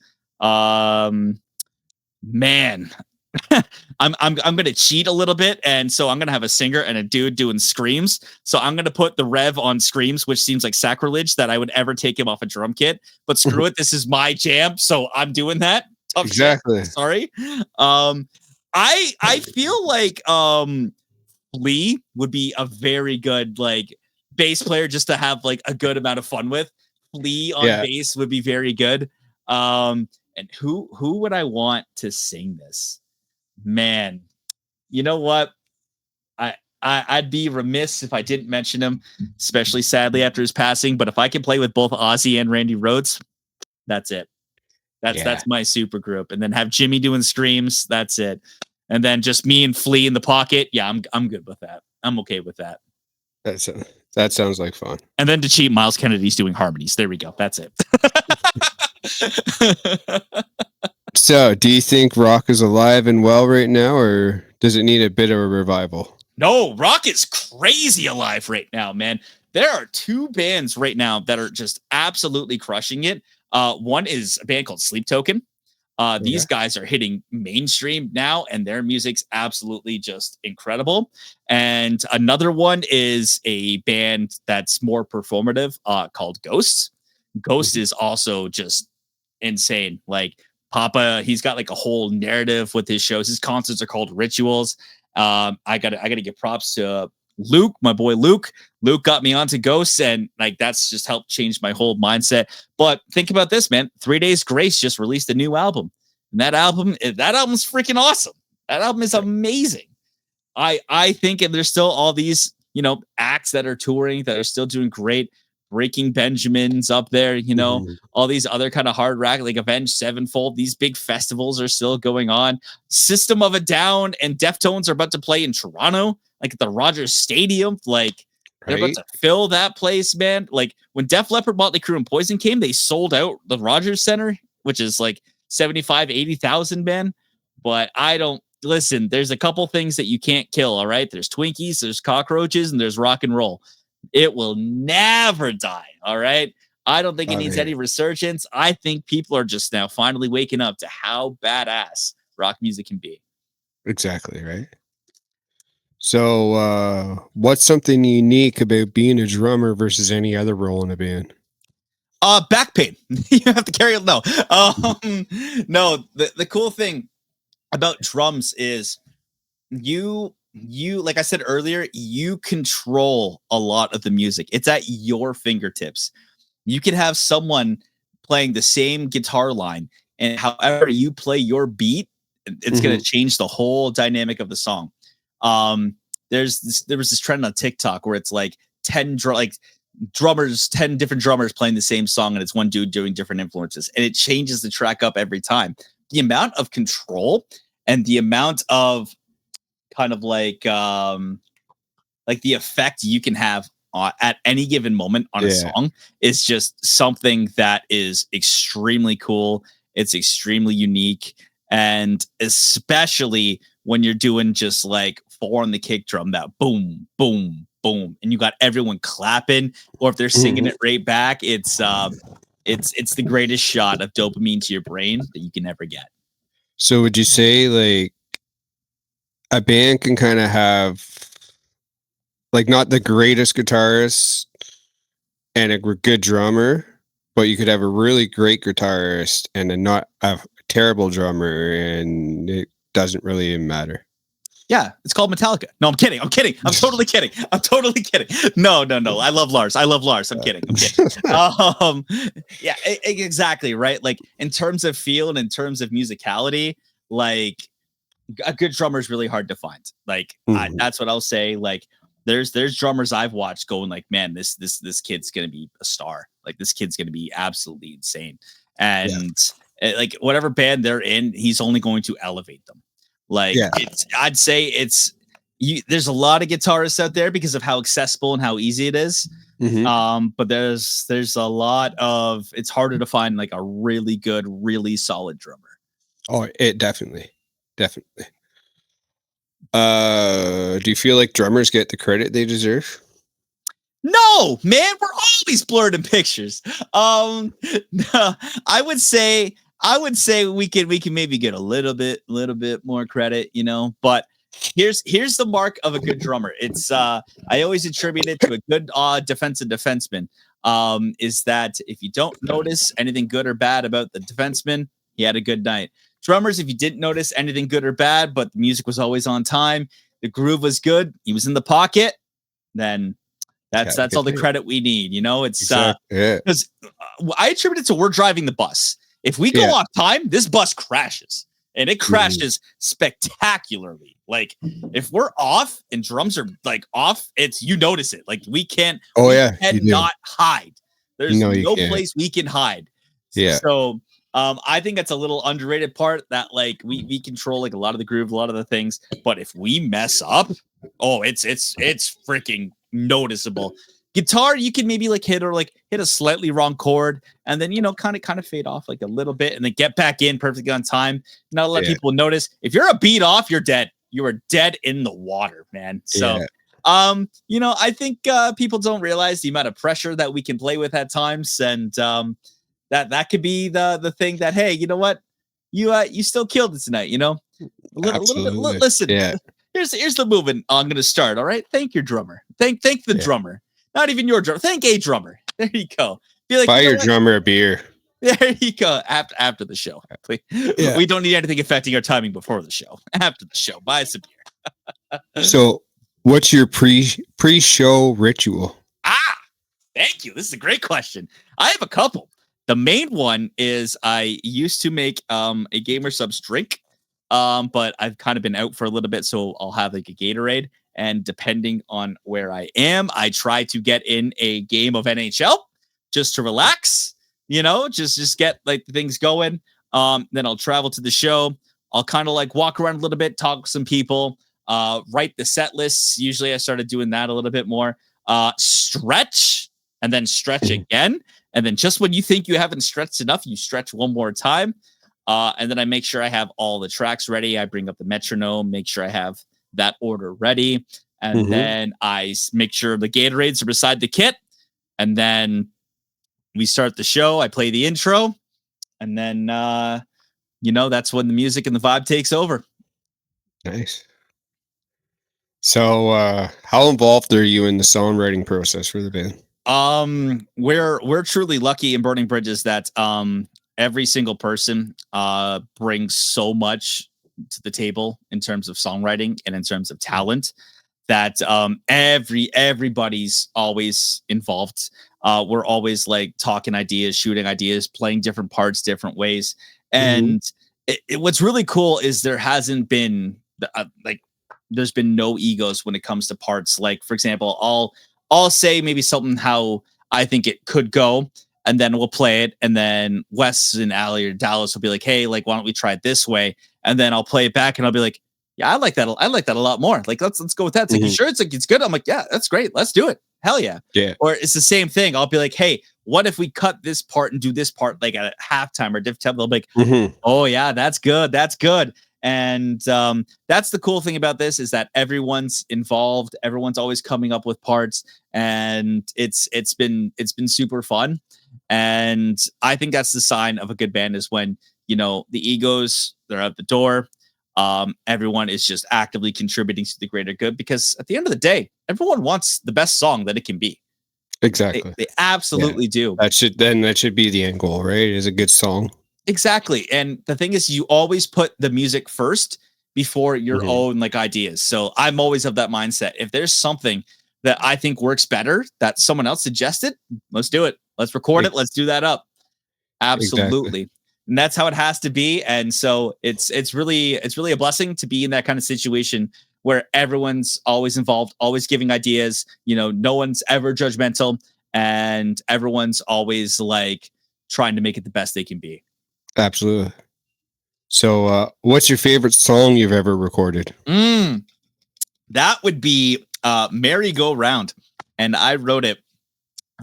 Man, I'm gonna cheat a little bit, and so I'm gonna have a singer and a dude doing screams. So I'm gonna put the rev on screams, which seems like sacrilege that I would ever take him off a drum kit. But screw it, this is my jam, so I'm doing that. Tough exactly. Shit. Sorry. I feel like Lee would be a very good like bass player just to have like a good amount of fun with. Lee on bass would be very good. And who would I want to sing this? Man, you know what? I'd be remiss if I didn't mention him, especially sadly after his passing. But if I can play with both Ozzy and Randy Rhoads, that's it. That's my super group. And then have Jimmy doing screams. That's it. And then just me and Flea in the pocket. Yeah, I'm good with that. I'm okay with that. That sounds like fun. And then to cheat, Miles Kennedy's doing harmonies. There we go. That's it. So, do you think rock is alive and well right now, or does it need a bit of a revival? No, rock is crazy alive right now, man. There are two bands right now that are just absolutely crushing it. One is a band called Sleep Token. These guys are hitting mainstream now, and their music's absolutely just incredible. And another one is a band that's more performative called Ghosts. Ghost is also just insane. Like Papa, he's got like a whole narrative with his shows. His concerts are called Rituals. I gotta give props to Luke, my boy Luke. Luke got me onto Ghosts, and like that's just helped change my whole mindset. But think about this, man. 3 Days Grace just released a new album, and that album's freaking awesome. That album is amazing. I think, and there's still all these acts that are touring that are still doing great. Breaking Benjamin's up there, all these other kind of hard rock like Avenged Sevenfold. These big festivals are still going on. System of a Down and Deftones are about to play in Toronto, like at the Rogers Stadium. Like they're about to fill that place, man. Like when Def Leppard, Motley Crue, and Poison came, they sold out the Rogers Center, which is like 75,000-80,000, man. But I don't listen. There's a couple things that you can't kill. All right, there's Twinkies, there's cockroaches, and there's rock and roll. It will never die. All right. I don't think it needs any resurgence. I think people are just now finally waking up to how badass rock music can be. Exactly. Right. So, what's something unique about being a drummer versus any other role in a band? Back pain. You have to carry it. No. No, the cool thing about drums is you like I said earlier, you control a lot of the music. It's at your fingertips. You can have someone playing the same guitar line, and however you play your beat, it's going to change the whole dynamic of the song. There was this trend on TikTok where it's like 10 different drummers playing the same song, and it's one dude doing different influences, and it changes the track up every time. The amount of control and the amount of kind of like the effect you can have at any given moment on a song is just something that is extremely cool. It's extremely unique. And especially when you're doing just like 4 on the kick drum, that boom, boom, boom, and you got everyone clapping, or if they're singing it right back, it's it's the greatest shot of dopamine to your brain that you can ever get. So would you say like a band can kind of have like not the greatest guitarist and a good drummer, but you could have a really great guitarist and a not a terrible drummer, and it doesn't really even matter. Yeah, it's called Metallica. No, I'm kidding. I'm totally kidding. No. I love Lars. I'm kidding. Yeah, exactly. Right. Like in terms of feel and in terms of musicality, like a good drummer is really hard to find. Like that's what I'll say. Like there's drummers I've watched going like, man, this kid's gonna be a star. Like this kid's gonna be absolutely insane. And like whatever band they're in, he's only going to elevate them. Like I'd say there's a lot of guitarists out there because of how accessible and how easy it is. But there's a lot of, it's harder to find like a really good, really solid drummer. Oh, it definitely. Do you feel like drummers get the credit they deserve? No, man, we're always blurred in pictures. No, I would say we can maybe get a little bit more credit, you know, but here's the mark of a good drummer. It's I always attribute it to a good defensive defenseman. Is that if you don't notice anything good or bad about the defenseman, he had a good night. Drummers, if you didn't notice anything good or bad, but the music was always on time, the groove was good, he was in the pocket, then that's all the credit we need. You know, it's because I attribute it to we're driving the bus. If we go off time, this bus crashes, and it crashes spectacularly. Like if we're off and drums are like off, it's, you notice it. Like we can't. Cannot hide. There's no place we can hide. Yeah. So I think that's a little underrated part, that like we control like a lot of the groove, a lot of the things. But if we mess up, it's freaking noticeable. Guitar, you can maybe like hit a slightly wrong chord and then, you know, kind of fade off like a little bit and then get back in perfectly on time. Not a lot of people notice. If you're a beat off, you're dead. You are dead in the water, man. So you know, I think people don't realize the amount of pressure that we can play with at times, and that could be the thing that, hey, you know what, you still killed it tonight, you know, a little bit. Listen, here's the movement I'm gonna start. All right, thank your drummer. Thank the drummer. Not even your drummer. Thank a drummer. There you go. Be like, buy your drummer a beer. There you go. After the show, we don't need anything affecting our timing before the show. After the show, buy some beer. So, what's your pre-show ritual? Thank you. This is a great question. I have a couple. The main one is I used to make a Gamer Subs drink, but I've kind of been out for a little bit, so I'll have like a Gatorade. And depending on where I am, I try to get in a game of NHL just to relax, you know, just get like things going. Then I'll travel to the show. I'll kind of like walk around a little bit, talk to some people, write the set lists. Usually I started doing that a little bit more. Stretch and then stretch again. And then just when you think you haven't stretched enough, you stretch one more time. And then I make sure I have all the tracks ready. I bring up the metronome, make sure I have that order ready. And then I make sure the Gatorades are beside the kit. And then we start the show. I play the intro. And then, you know, that's when the music and the vibe takes over. Nice. So, how involved are you in the songwriting process for the band? We're truly lucky in Burning Bridges that every single person brings so much to the table in terms of songwriting and in terms of talent that everybody's always involved. We're always like talking ideas, shooting ideas, playing different parts different ways. And what's really cool is there hasn't been there's been no egos when it comes to parts. Like, for example, I'll say maybe something how I think it could go, and then we'll play it. And then Wes and Ali or Dallas will be like, hey, like, why don't we try it this way? And then I'll play it back and I'll be like, yeah, I like that. I like that a lot more. Like, let's go with that. It's like, you sure? It's like, it's good. I'm like, yeah, that's great. Let's do it. Hell yeah. Yeah. Or it's the same thing. I'll be like, hey, what if we cut this part and do this part like at halftime or diff tempo? They'll be like, oh yeah, that's good. That's good. And that's the cool thing about this, is that everyone's involved. Everyone's always coming up with parts, and it's been super fun. And I think that's the sign of a good band is when, the egos, they're out the door. Everyone is just actively contributing to the greater good because at the end of the day, everyone wants the best song that it can be. They, Exactly. they Yeah. absolutely do. That should be the end goal, right? Is a good song. Exactly. And the thing is, you always put the music first before your Mhm. own like ideas. So I'm always of that mindset. If there's something that I think works better that someone else suggested, let's do it. Let's record E it. Let's do that up. exactly. Absolutely. And that's how it has to be. And so it's really a blessing to be in that kind of situation where everyone's always involved, always giving ideas, no one's ever judgmental and everyone's always like trying to make it the best they can be. Absolutely. So, what's your favorite song you've ever recorded? Mm, that would be Merry Go Round. And I wrote it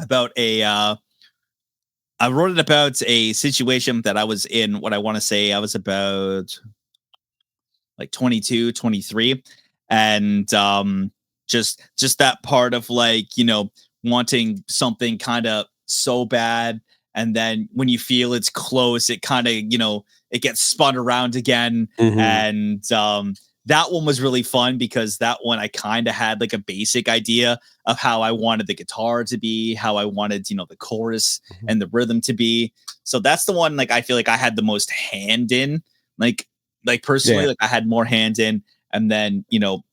about a situation that I was in. What I want to say, I was about like 22, 23, and just that part of like, wanting something kind of so bad, and then when you feel it's close, it kind of, it gets spun around again. Mhm. And that one was really fun because that one I kind of had like a basic idea of how I wanted the guitar to be, how I wanted, the chorus Mhm. and the rhythm to be. So that's the one like I feel like I had the most hand in. Like personally, Yeah. like I had more hands in, and then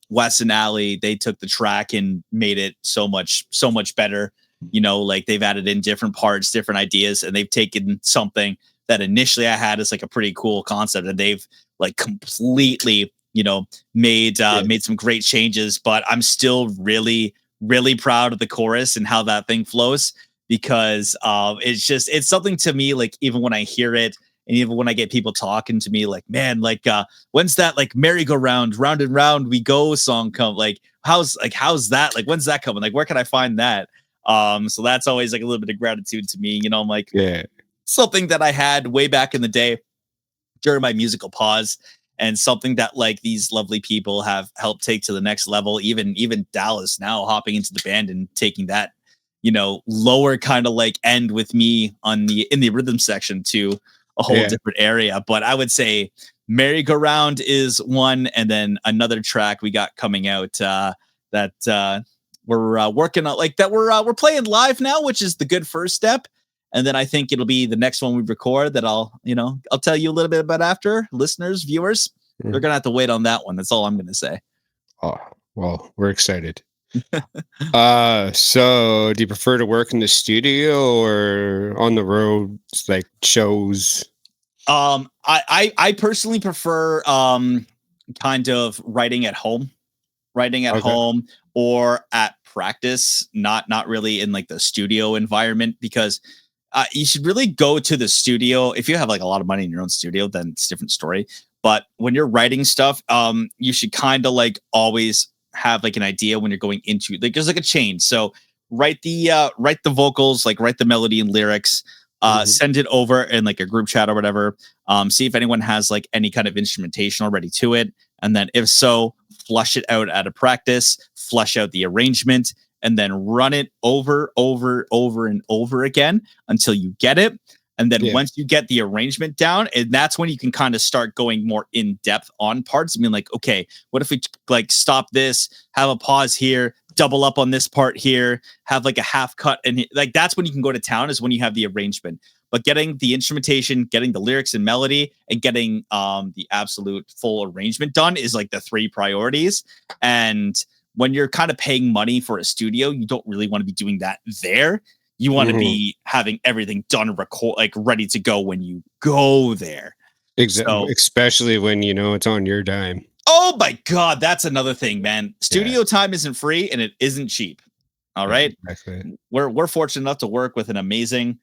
Wes and Allie, they took the track and made it so much better. Like they've added in different parts, different ideas, and they've taken something that initially I had as like a pretty cool concept, and they've like completely Yeah. made some great changes. But I'm still really really proud of the chorus and how that thing flows because it's something to me like even when I hear it and even when I get people talking to me like, man, like when's that like merry-go-round, round and round we go song come? Like how's that? Like when's that coming? Like where can I find that? So that's always like a little bit of gratitude to me. I'm like Yeah. something that I had way back in the day during my musical pause and something that like these lovely people have helped take to the next level. Even Dallas now hopping into the band and taking that lower kind of like end with me on the in the rhythm section to a whole Yeah. different area. But I would say merry-go-round is one, and then another track we got coming out that we're working on, like that we're playing live now, which is the good first step. And then I think it'll be the next one we record that I'll tell you a little bit about after. Listeners, viewers, they're Mhm. gonna have to wait on that one. That's all I'm gonna say. Oh, well, we're excited. So do you prefer to work in the studio or on the road, like shows? I personally prefer kind of writing at Okay. home or at practice, not really in like the studio environment because you should really go to the studio. If you have like a lot of money in your own studio, then it's a different story. But when you're writing stuff, you should kind of like always have like an idea when you're going into like there's like a chain. So write the vocals, like write the melody and lyrics, Mhm. send it over in like a group chat or whatever. See if anyone has like any kind of instrumentation already to it. And then if so, flush it out at a practice, flush out the arrangement, and then run it over and over again until you get it. And then Yeah. once you get the arrangement down, and that's when you can kind of start going more in depth on parts. I mean, like, okay, what if we like stop this, have a pause here, double up on this part here, have like a half cut, and like that's when you can go to town is when you have the arrangement. But getting the instrumentation, getting the lyrics and melody, and getting the absolute full arrangement done is like the three priorities. And when you're kind of paying money for a studio, you don't really want to be doing that there. You want to Mhm. be having everything done, record like ready to go when you go there. So, Especially when you know it's on your dime. oh my god, that's another thing, man. Yeah. Studio time isn't free and it isn't cheap. All Yeah, right. exactly. We're fortunate enough to work with an amazing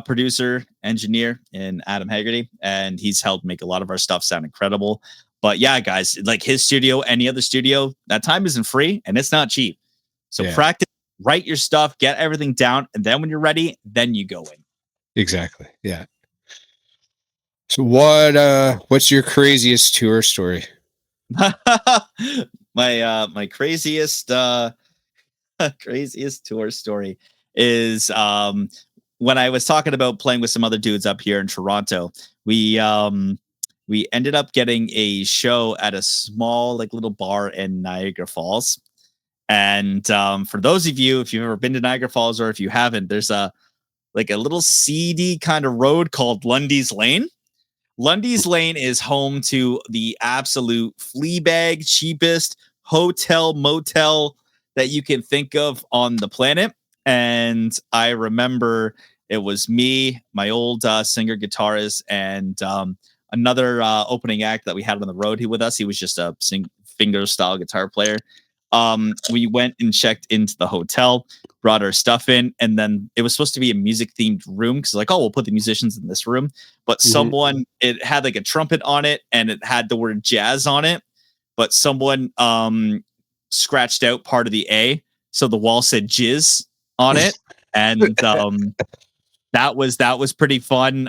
producer engineer in Adam Haggerty, and he's helped make a lot of our stuff sound incredible. But yeah, guys, like his studio, any other studio, that time isn't free and it's not cheap. So Yeah, practice, write your stuff, get everything down, and then when you're ready, then you go exactly. Yeah. So what's your craziest tour story? in. My craziest craziest tour story is when I was talking about playing with some other dudes up here in Toronto, we ended up getting a show at a small like little bar in Niagara Falls. And for those of you, if you've ever been to Niagara Falls or if you haven't, there's a little seedy kind of road called Lundy's Lane. Lundy's Lane is home to the absolute flea bag cheapest hotel motel that you can think of on the planet. And I remember it was me, my old singer guitarist, and another opening act that we had on the road. He with us. He was just a finger style guitar player. We went and checked into the hotel, brought our stuff in, and then it was supposed to be a music themed room because like, oh, we'll put the musicians in this room. But someone, it had like a trumpet on it and it had the word jazz on it, but someone scratched out part of the A, so the wall said jizz on it, and that was pretty fun.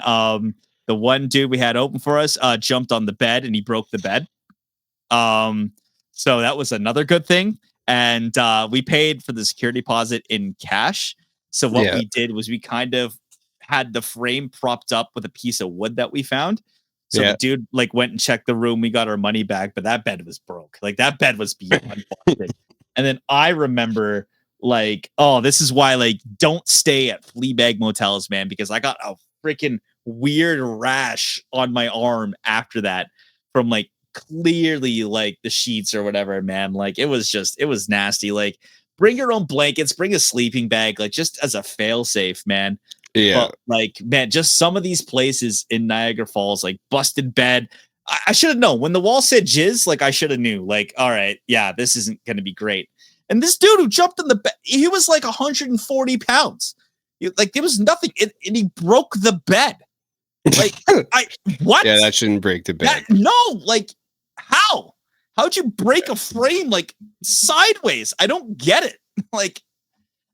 The one dude we had open for us jumped on the bed and he broke the bed. So that was another good thing. And we paid for the security deposit in cash. So what we did was we kind of had the frame propped up with a piece of wood that we found. So the dude like went and checked the room. We got our money back, but that bed was broke. Like that bed was beyond busted. And then I remember like, oh, this is why like don't stay at Fleabag motels, man, because I got a freaking weird rash on my arm after that from like clearly like the sheets or whatever, man. Like it was nasty. Like bring your own blankets, bring a sleeping bag, like just as a fail safe, man. Yeah. But like, man, just some of these places in Niagara Falls, like busted bed. I should have known when the wall said jizz, like I should have knew like, all right, yeah, this isn't going to be great. And this dude who jumped in the bed, he was like 140 pounds. Like there was nothing, and he broke the bed. Like what? Yeah, that shouldn't break the bed. No, like how'd you break a frame like sideways? I don't get it. Like,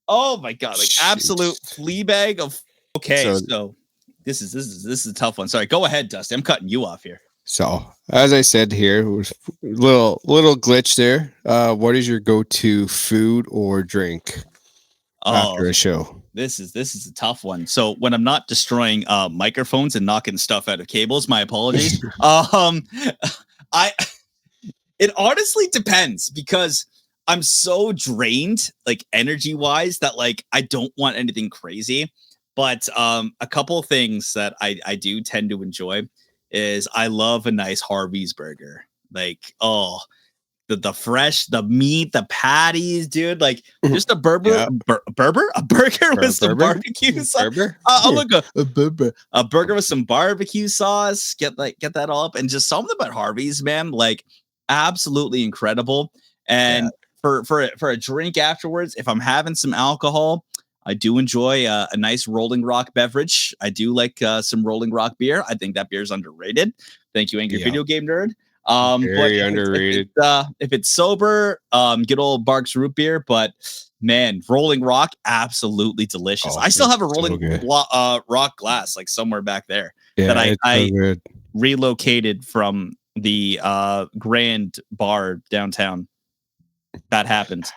oh my god, like absolute flea bag of. Okay, so this is a tough one. Sorry, go ahead, Dusty. I'm cutting you off here. So as I said here, was little glitch there. What is your go-to food or drink after a show? This is a tough one. So when I'm not destroying microphones and knocking stuff out of cables, my apologies. It honestly depends because I'm so drained, like energy wise, that like I don't want anything crazy. But a couple of things that I do tend to enjoy is I love a nice Harvey's burger. Like, oh, the fresh, the meat, the patties, dude. Like just a burger with some barbecue sauce. A burger with some barbecue sauce. Get that all up, and just something about Harvey's, man. Like absolutely incredible. And for a drink afterwards, if I'm having some alcohol, I do enjoy a nice Rolling Rock beverage. I do like some Rolling Rock beer. I think that beer is underrated. Thank you, Angry Video Game Nerd. Very underrated. If it's sober, good old Barks root beer. But man, Rolling Rock, absolutely delicious. I still have a Rolling Rock glass like somewhere back there that I relocated from the Grand Bar downtown. That happened.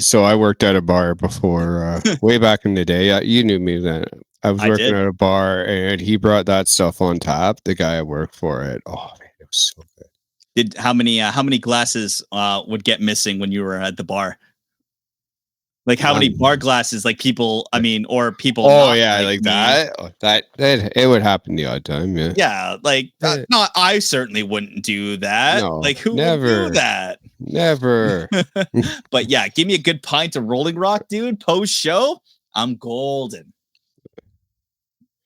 So I worked at a bar before, way back in the day. You knew me then. I was working at a bar, and he brought that stuff on tap. The guy I worked for it. Oh man, it was so good. How many glasses would get missing when you were at the bar? Like how many bar glasses? Like people, I mean, or people. Oh yeah, like that. That it would happen the odd time. Yeah. Yeah, like not. I certainly wouldn't do that. No, like who would do that? Never. But yeah, give me a good pint of Rolling Rock, dude. Post show, I'm golden.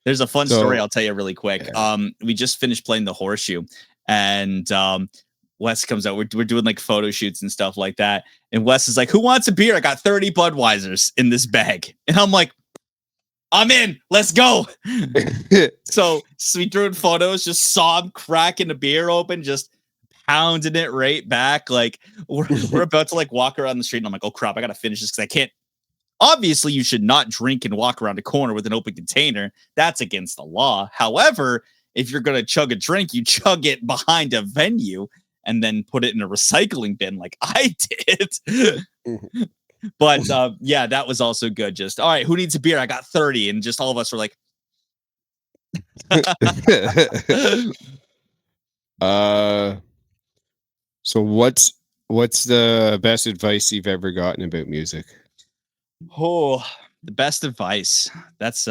There's a fun story I'll tell you really quick. We just finished playing the Horseshoe, and Wes comes out. We're doing like photo shoots and stuff like that. And Wes is like, "Who wants a beer? I got 30 Budweisers in this bag." And I'm like, "I'm in. Let's go." So we threw in photos. Just saw him cracking a beer open, just pounding it right back. Like we're about to like walk around the street, and I'm like, "Oh crap! I gotta finish this because I can't." Obviously, you should not drink and walk around a corner with an open container. That's against the law. However, if you're going to chug a drink, you chug it behind a venue and then put it in a recycling bin like I did. But yeah, that was also good. Just all right, who needs a beer? I got 30, and just all of us were like, So what's the best advice you've ever gotten about music? oh, the best advice. That's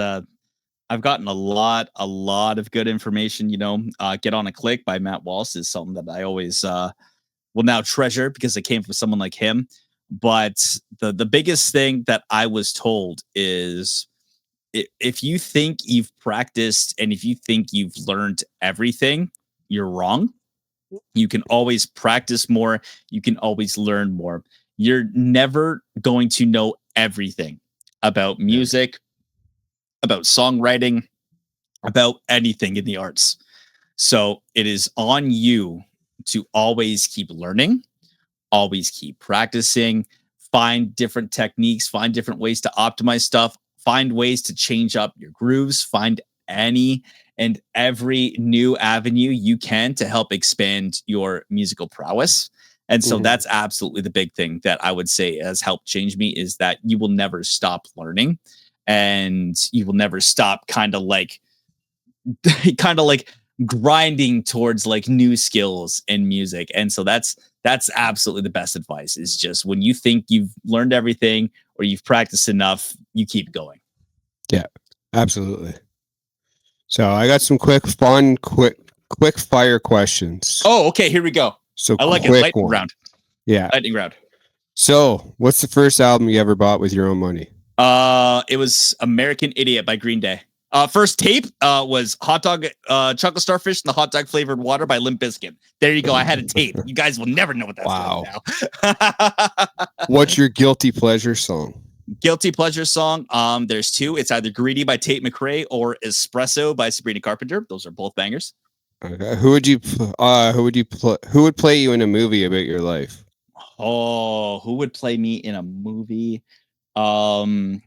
I've gotten a lot of good information. Get on a Click by Matt Walsh is something that I always will now treasure because it came from someone like him. But the biggest thing that I was told is if you think you've practiced and if you think you've learned everything, you're wrong. You can always practice more. You can always learn more. You're never going to know everything about Yeah. music, about songwriting, about anything in the arts. So it is on you to always keep learning, always keep practicing, find different techniques, find different ways to optimize stuff, find ways to change up your grooves, find any and every new avenue you can to help expand your musical prowess. And so Mhm. that's absolutely the big thing that I would say has helped change me is that you will never stop learning and you will never stop kind of like grinding towards like new skills in music. And so that's absolutely the best advice is just when you think you've learned everything or you've practiced enough, you keep going. Yeah, absolutely. So I got some quick fire questions. Oh, okay, here we go. So I like it. quick Lightning one. round. Yeah. Lightning round. So what's the first album you ever bought with your own money? It was American Idiot by Green Day. First tape was Hot Dog Chocolate Starfish and the Hot Dog Flavored Water by Limp Bizkit. There you go. I had a tape. You guys will never know what that's Wow. like now. What's your guilty pleasure song? Guilty pleasure song. There's two. It's either Greedy by Tate McRae or Espresso by Sabrina Carpenter. Those are both bangers. Okay. Who would play you in a movie about your life? Oh, who would play me in a movie? Um,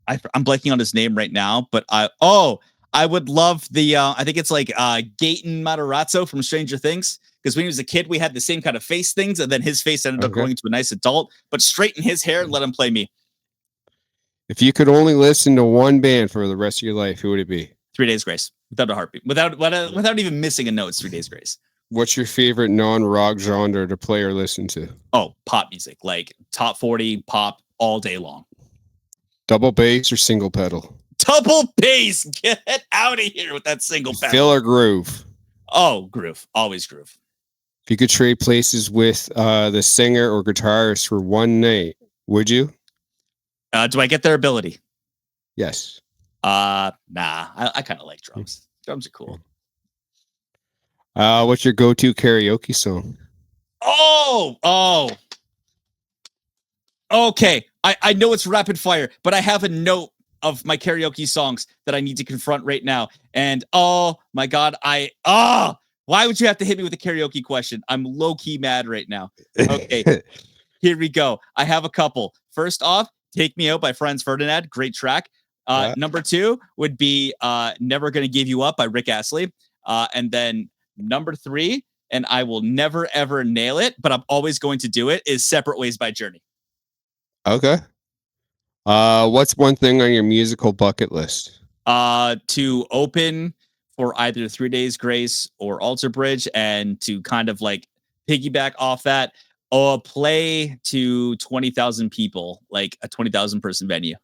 I'm blanking on his name right now, but I would love the I think it's like Gaten Matarazzo from Stranger Things. Because when he was a kid, we had the same kind of face things, and then his face ended up growing into a nice adult. But straighten his hair and let him play me. If you could only listen to one band for the rest of your life, who would it be? 3 Days Grace, without a heartbeat, without even missing a note. It's 3 Days Grace. What's your favorite non-rock genre to play or listen to? Oh, pop music, like top 40 pop all day long. Double bass or single pedal? Double bass. Get out of here with that single pedal. Fill or groove? Oh, groove. Always groove. If you could trade places with the singer or guitarist for one night, would you? Do I get their ability? Yes. Nah. I kind of like drums. Drums are cool. What's your go-to karaoke song? Oh. Okay. I know it's rapid fire, but I have a note of my karaoke songs that I need to confront right now. And oh my God, why would you have to hit me with a karaoke question? I'm low-key mad right now. Okay. Here we go. I have a couple. First off, Take Me Out by Franz Ferdinand. Great track. Number two would be Never Gonna Give You Up by Rick Astley. And then number three, and I will never ever nail it, but I'm always going to do it, is Separate Ways by Journey. Okay. What's one thing on your musical bucket list? To open for either 3 Days Grace or Alter Bridge and to kind of like piggyback off that, play to 20,000 people, like a 20,000 person venue.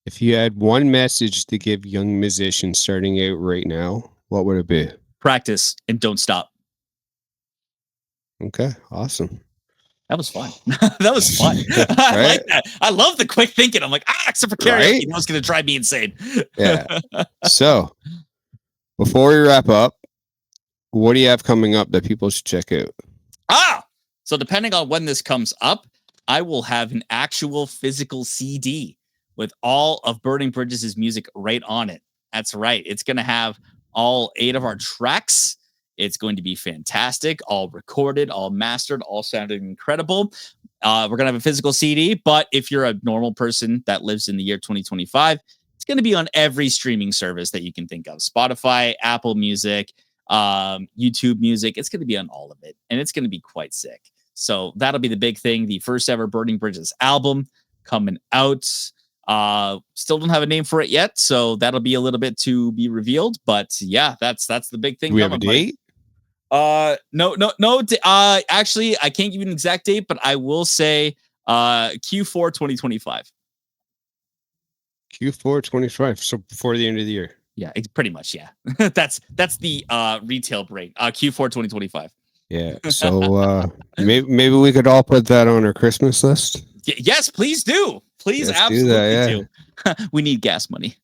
If you had one message to give young musicians starting out right now, what would it be? Practice and don't stop. Okay, awesome. That was fun. That was fun. I like that. I love the quick thinking. I'm like, except for karaoke, right? that was going to drive me insane. Yeah. So, before we wrap up, what do you have coming up that people should check out? So depending on when this comes up, I will have an actual physical CD with all of Burning Bridges' music right on it. That's right. It's going to have all 8 of our tracks. It's going to be fantastic, all recorded, all mastered, all sounding incredible. We're going to have a physical CD, but if you're a normal person that lives in the year 2025, it's going to be on every streaming service that you can think of. Spotify, Apple Music, YouTube Music. It's going to be on all of it, and it's going to be quite sick. So that'll be the big thing. The first ever Burning Bridges album coming out. Still don't have a name for it yet, so that'll be a little bit to be revealed. But yeah, that's the big thing. Do we have a date? No. Actually, I can't give you an exact date, but I will say Q4 2025. Q4 25. So before the end of the year. Yeah, it's pretty much. Yeah, that's the retail break. Q4 2025. Yeah. So maybe we could all put that on our Christmas list. Yes, please do. Please, Let's absolutely do that, do. We need gas money.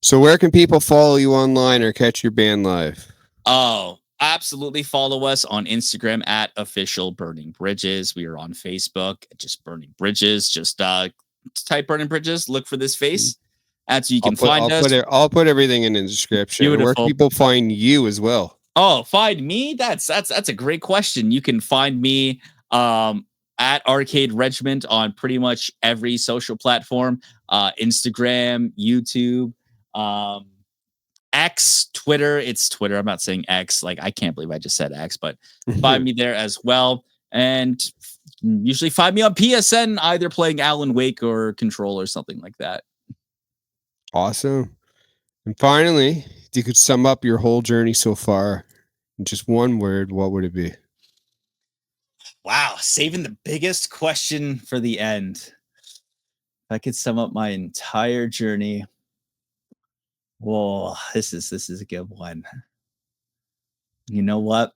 So where can people follow you online or catch your band live? Oh, absolutely. Follow us on Instagram at official Burning Bridges. We are on Facebook, just Burning Bridges. Just type Burning Bridges, look for this face. That's you can find us. I'll put everything in the description. Beautiful. Where can people find you as well? Oh, find me? That's a great question. You can find me at Arcade Regiment on pretty much every social platform, Instagram, YouTube, X, Twitter. It's Twitter. I'm not saying X. Like, I can't believe I just said X, but find me there as well. And usually find me on PSN, either playing Alan Wake or Control or something like that. Awesome. And finally, if you could sum up your whole journey so far in just one word, what would it be? Wow, saving the biggest question for the end. If I could sum up my entire journey. Whoa, this is a good one. You know what?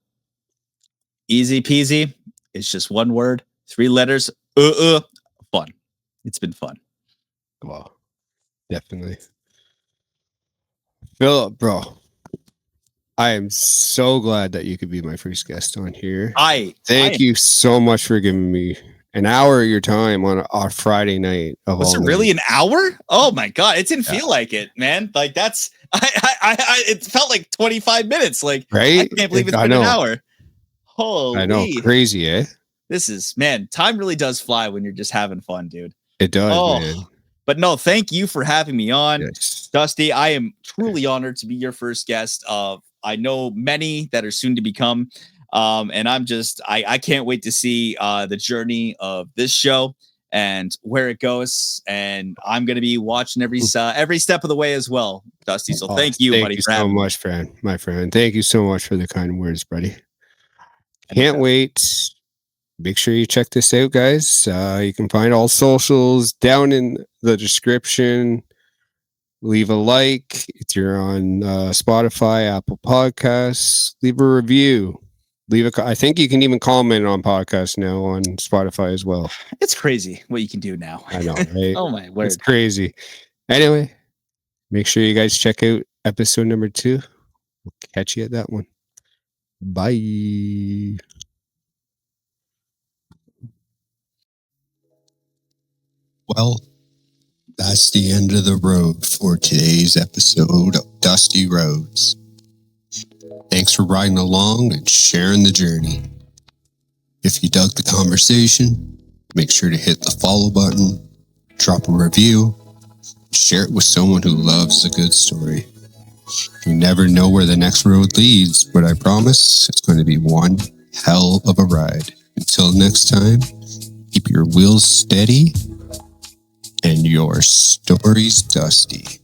Easy peasy. It's just one word, 3 letters. Fun. It's been fun. Wow, definitely. Philip, bro, I am so glad that you could be my first guest on here. Thank you so much for giving me an hour of your time on our Friday night. Was it really an hour? Oh my God. It didn't feel like it, man. Like that's, it felt like 25 minutes. Like, right? I can't believe it's been an hour. Holy. I know. Crazy, eh? This is, man, time really does fly when you're just having fun, dude. It does, man. But no, thank you for having me on. Yes. Dusty, I am truly honored to be your first guest. I know many that are soon to become. And I can't wait to see the journey of this show and where it goes. And I'm going to be watching every step of the way as well, Dusty. So thank you, buddy. Thank you so much, my friend. Thank you so much for the kind words, buddy. Can't wait. Make sure you check this out, guys. You can find all socials down in the description. Leave a like if you're on Spotify, Apple Podcasts. Leave a review. I think you can even comment on podcasts now on Spotify as well. It's crazy what you can do now. I know, right? Oh my word. It's crazy. Anyway, make sure you guys check out episode number 2. We'll catch you at that one. Bye. Well, that's the end of the road for today's episode of Dusty Roads. Thanks for riding along and sharing the journey. If you dug the conversation, make sure to hit the follow button, drop a review, share it with someone who loves a good story. You never know where the next road leads, but I promise it's going to be one hell of a ride. Until next time, keep your wheels steady and your stories dusty.